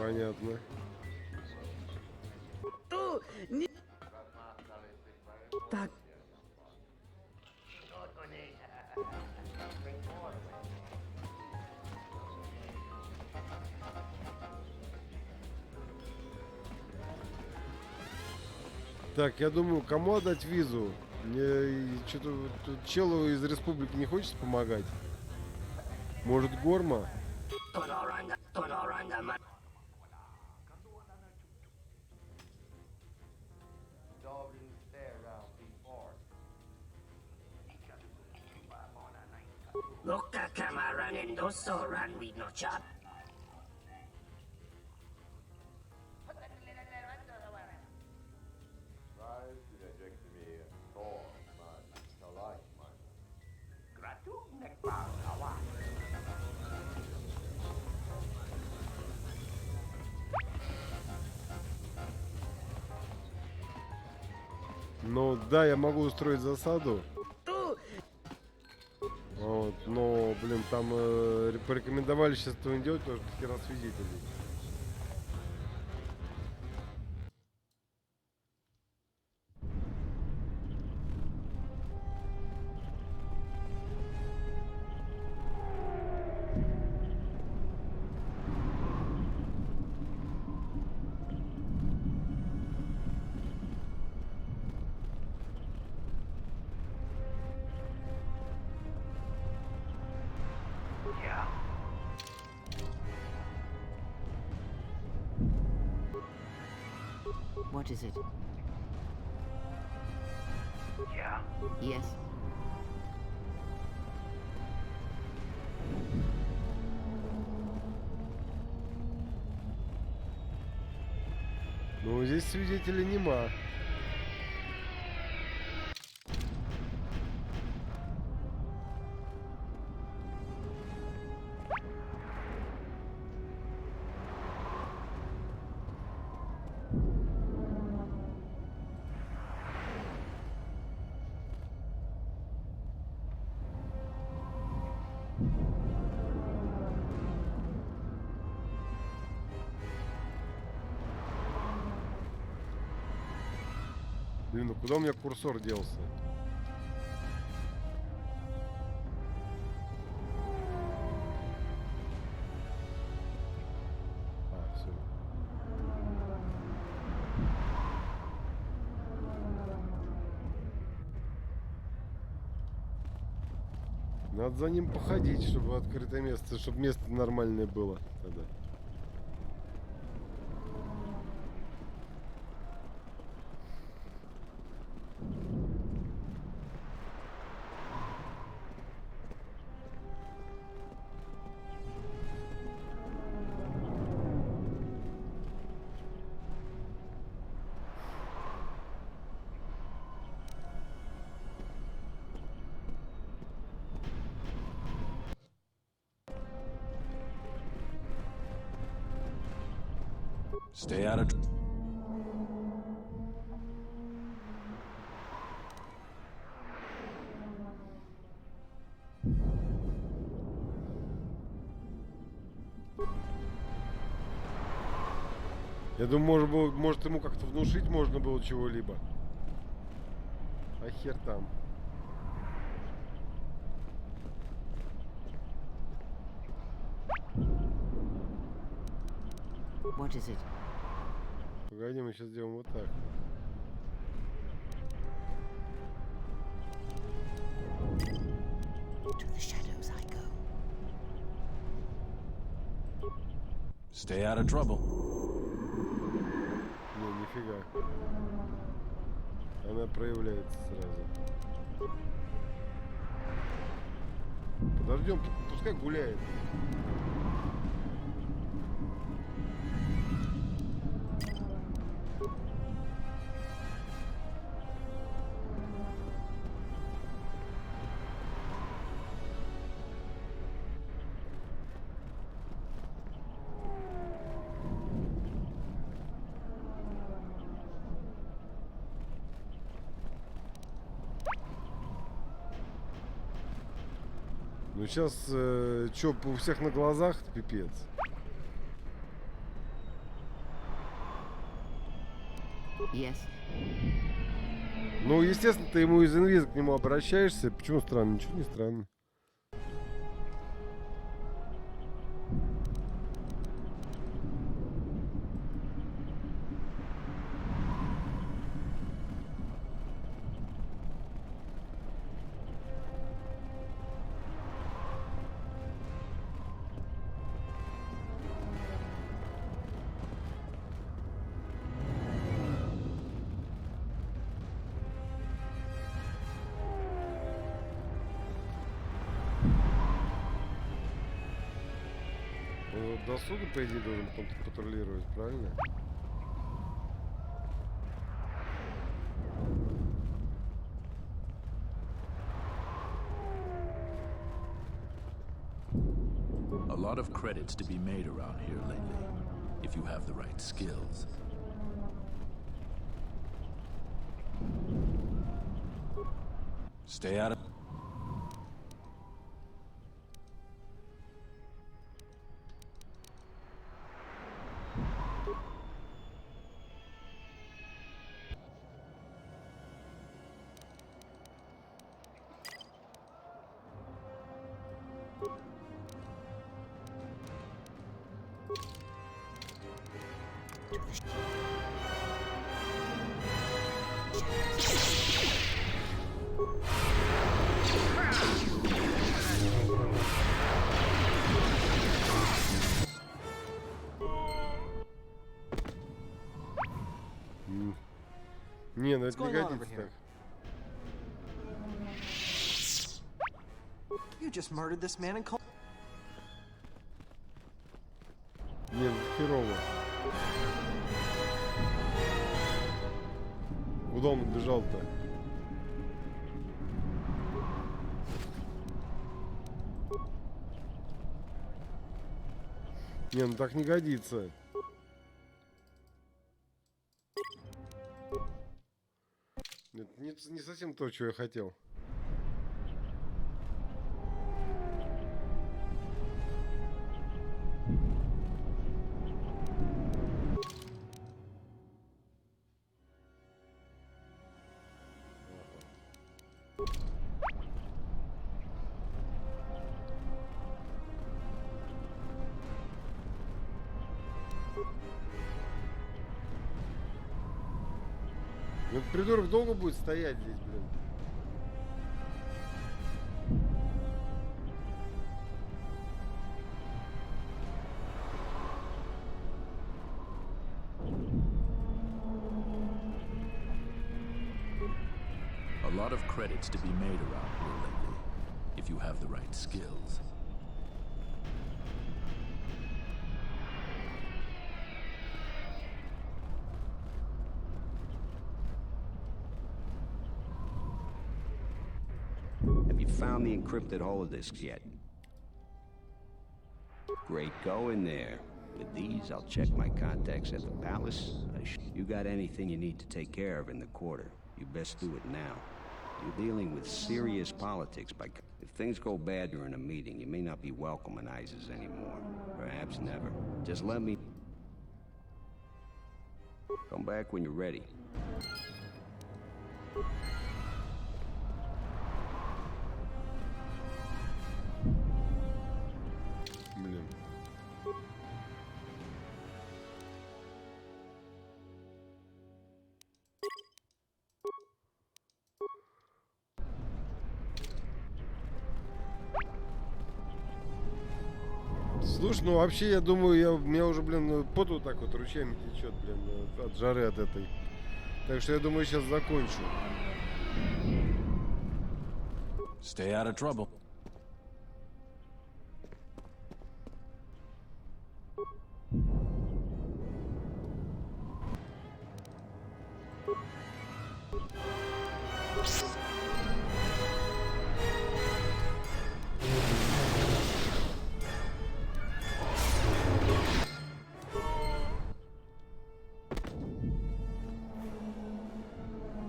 Понятно. Так. Так, я думаю, кому отдать визу? Мне что-то тут челу из республики не хочется помогать. Может, Горма? Ну да, я могу устроить засаду. Вот, но, блин, там порекомендовали сейчас этого не делать, потому что хера свидетелей. What is it? Yeah. Yes. Ну, здесь свидетелей нема. Блин, ну куда у меня курсор делся? А, все. Надо за ним походить, чтобы открытое место, чтобы место нормальное было тогда. Stay out of... Я думаю, может ему как-то внушить можно было чего-либо. А хер там. What is it? Погоди, мы сейчас сделаем вот так. To the shadows I go. Stay out of trouble. Не, нифига. Она проявляется сразу. Подождем, пускай гуляет. Ну сейчас, чё, у всех на глазах пипец. Yes. Ну, естественно, ты ему из инвиза к нему обращаешься. Почему странно? Ничего не странно. Досуга, по идее, должен потом патрулировать, правильно? A lot of credits to be made around here lately, if you have the right skills. Stay out of... Не, ну это не годится так. You just murdered this man in cold. Не, ну херово. Куда он убежал-то? Не, ну так не годится. Это не совсем то, что я хотел. Ну, этот придурок долго будет стоять здесь, блин. A lot of credits to be made around here lately, if you have the right skills. Have you found the encrypted holodisks yet? Great going there. With these, I'll check my contacts at the palace. You got anything you need to take care of in the quarter, you best do it now. You're dealing with serious politics. If things go bad during a meeting, you may not be welcome in Isis anymore. Perhaps never. Just let me... Come back when you're ready. Блин. Слушай, ну вообще, я думаю, у меня уже, блин, пот вот так вот ручьями течет, блин, от жары от этой. Так что я думаю, сейчас закончу. Stay out of trouble.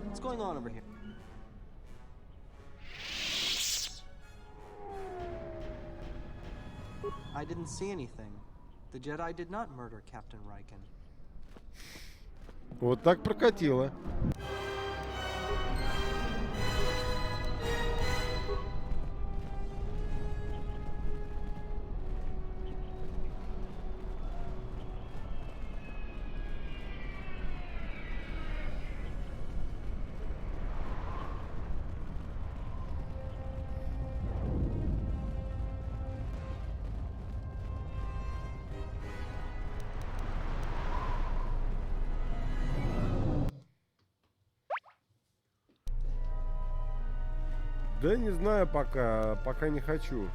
What's going on over here? I didn't see anything. The Jedi did not murder Captain Riken. Вот так прокатило. Да не знаю пока не хочу.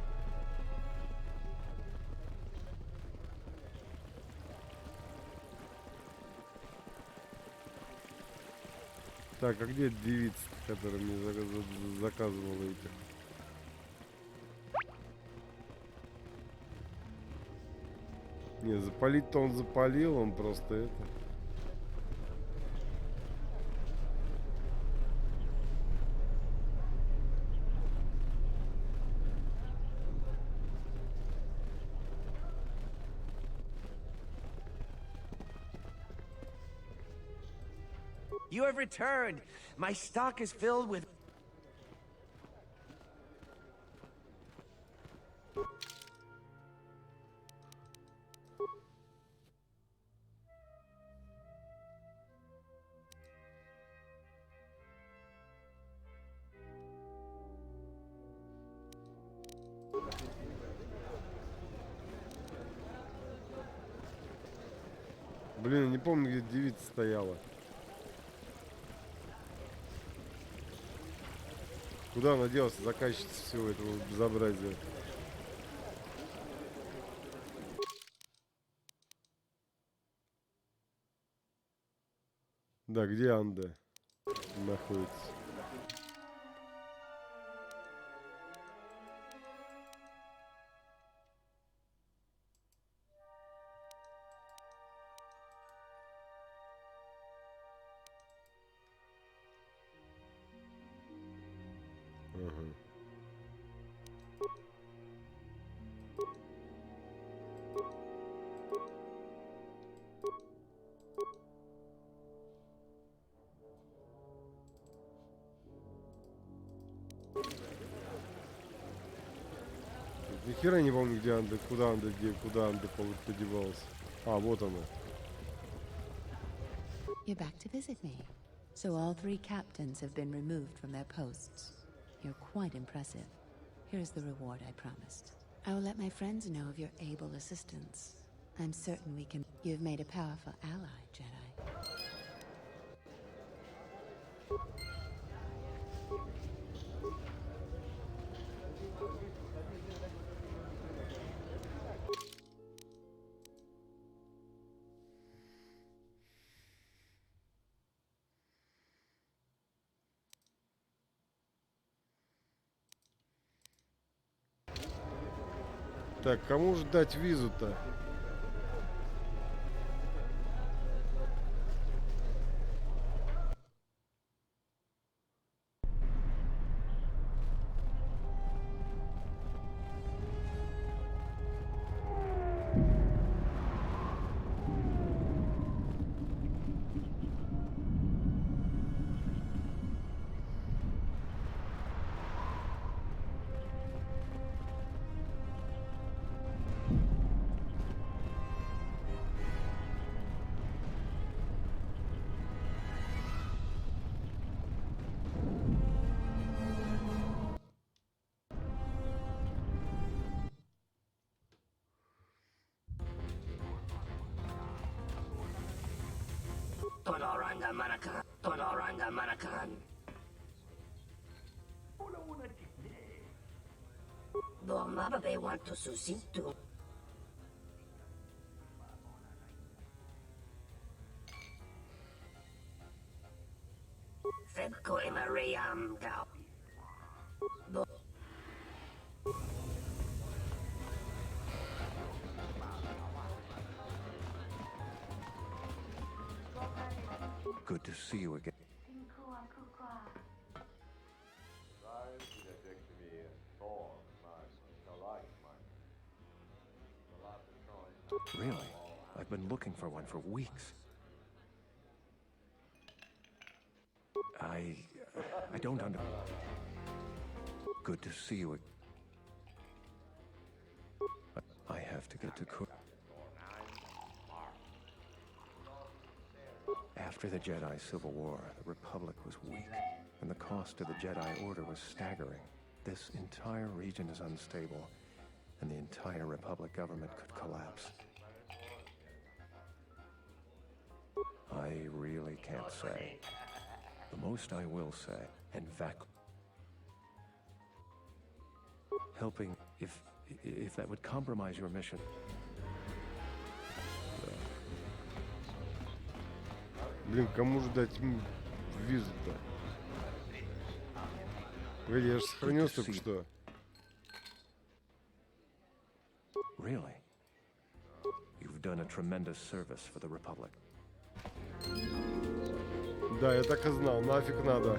Так, а где девица, которая мне заказывала этих? Не, запалить-то он запалил, он просто это... You have returned. My stock is filled with... Блин, не помню, где девица стояла. Куда она делась, заказчица всего этого безобразия? Да, где Анда находится? Ага. Ни хера не помню, где Анда, куда Анда подевалась. А, вот она. You're back to visit me. So all 3 captains have been removed from their posts. You're quite impressive. Here's the reward I promised. I will let my friends know of your able assistance. I'm certain we can... You've made a powerful ally, Jedi. Так, кому же дать визу-то? Tonoranga Manakan. Tonoranga Manakan. Dormababe want to susitu. Febko Imariam Gao. Good to see you again. Really? I've been looking for one for weeks. I don't under... Good to see you. I have to get to court. After the Jedi Civil War, the Republic was weak, and the cost of the Jedi Order was staggering. This entire region is unstable, and the entire Republic government could collapse. I really can't say. The most I will say, and helping, if that would compromise your mission. Блин, кому же дать визу-то? Погоди, я же сохранился только что. Really? You've done a tremendous service for the Republic. Да, я так и знал, нафиг надо.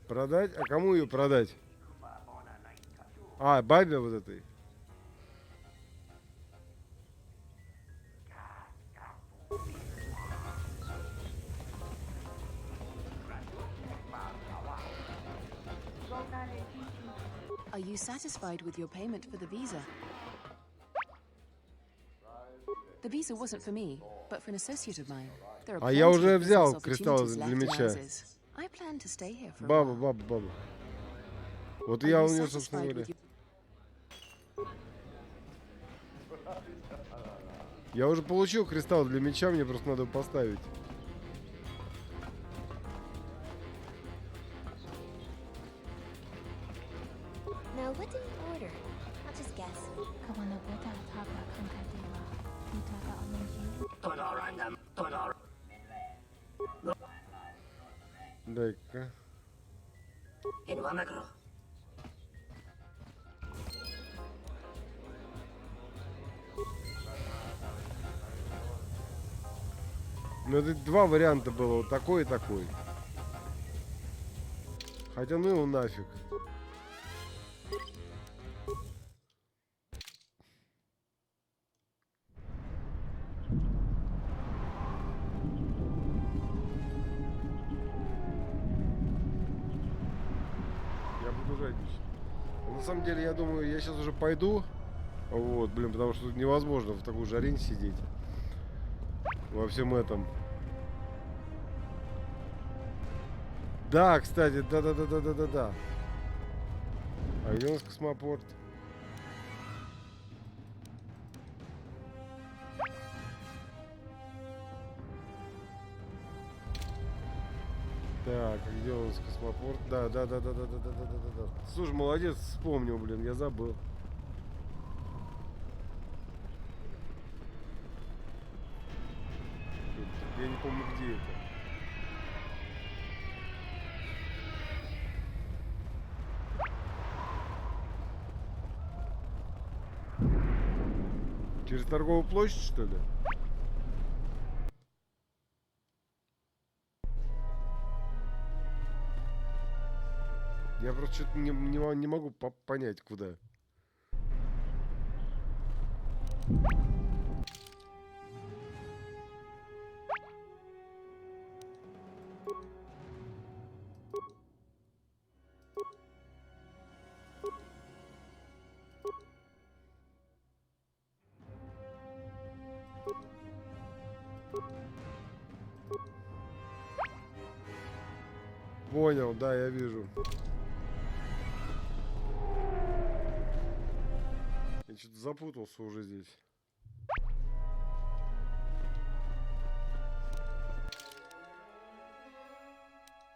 Продать? А кому ее продать? А, бабе вот этой. Are you satisfied with your payment for the visa? The visa wasn't for me, but for an associate of mine. There are А я уже plenty of взял business кристалл opportunities для left in меча. houses. I plan to stay here for a Баба, while. баба. Вот Are я you у нее, собственно satisfied говоря. with your... Я уже получил кристалл для меча, мне просто надо его поставить. Now, what did you order? I'll just guess. Дай-ка. Ну, это два варианта было, вот такой и такой. Хотя ну его нафиг. Я буду жадничать. На самом деле, я думаю, я сейчас уже пойду. Вот, блин, потому что тут невозможно в такой жаре сидеть. Во всем этом. Да, кстати, да. А где у нас космопорт? Так, а где у нас космопорт? Да. Слушай, молодец, вспомнил, блин, я забыл. Я не помню, где это. Через торговую площадь, что ли? Я просто что-то не могу понять, куда. Понял, да, я вижу. Я что-то запутался уже здесь.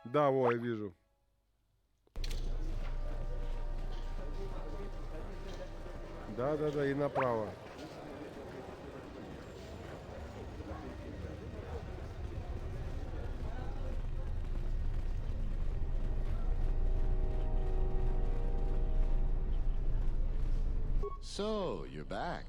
Да, во, я вижу. Да, и направо. So, you're back.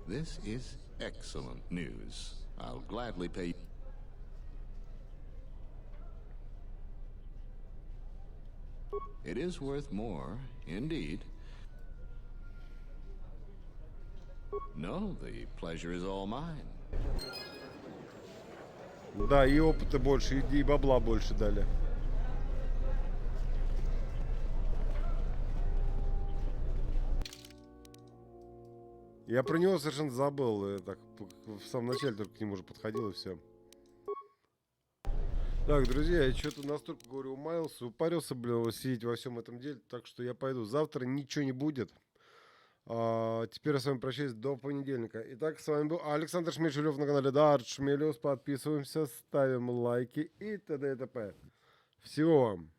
This is excellent news. I'll gladly pay. It is worth more, indeed. No, the pleasure is all mine. Да, и опыта больше, и бабла больше дали. Я про него совершенно забыл. Я так в самом начале только к нему уже подходил и все. Так, друзья, я что-то настолько, говорю, умаялся, упарился, блин, сидеть во всем этом деле. Так что я пойду. Завтра ничего не будет. Теперь я с вами прощаюсь до понедельника. Итак, с вами был Александр Шмельчулев на канале Дарт Шмелиус. Подписываемся, ставим лайки и т.д. и т.п. Всего вам.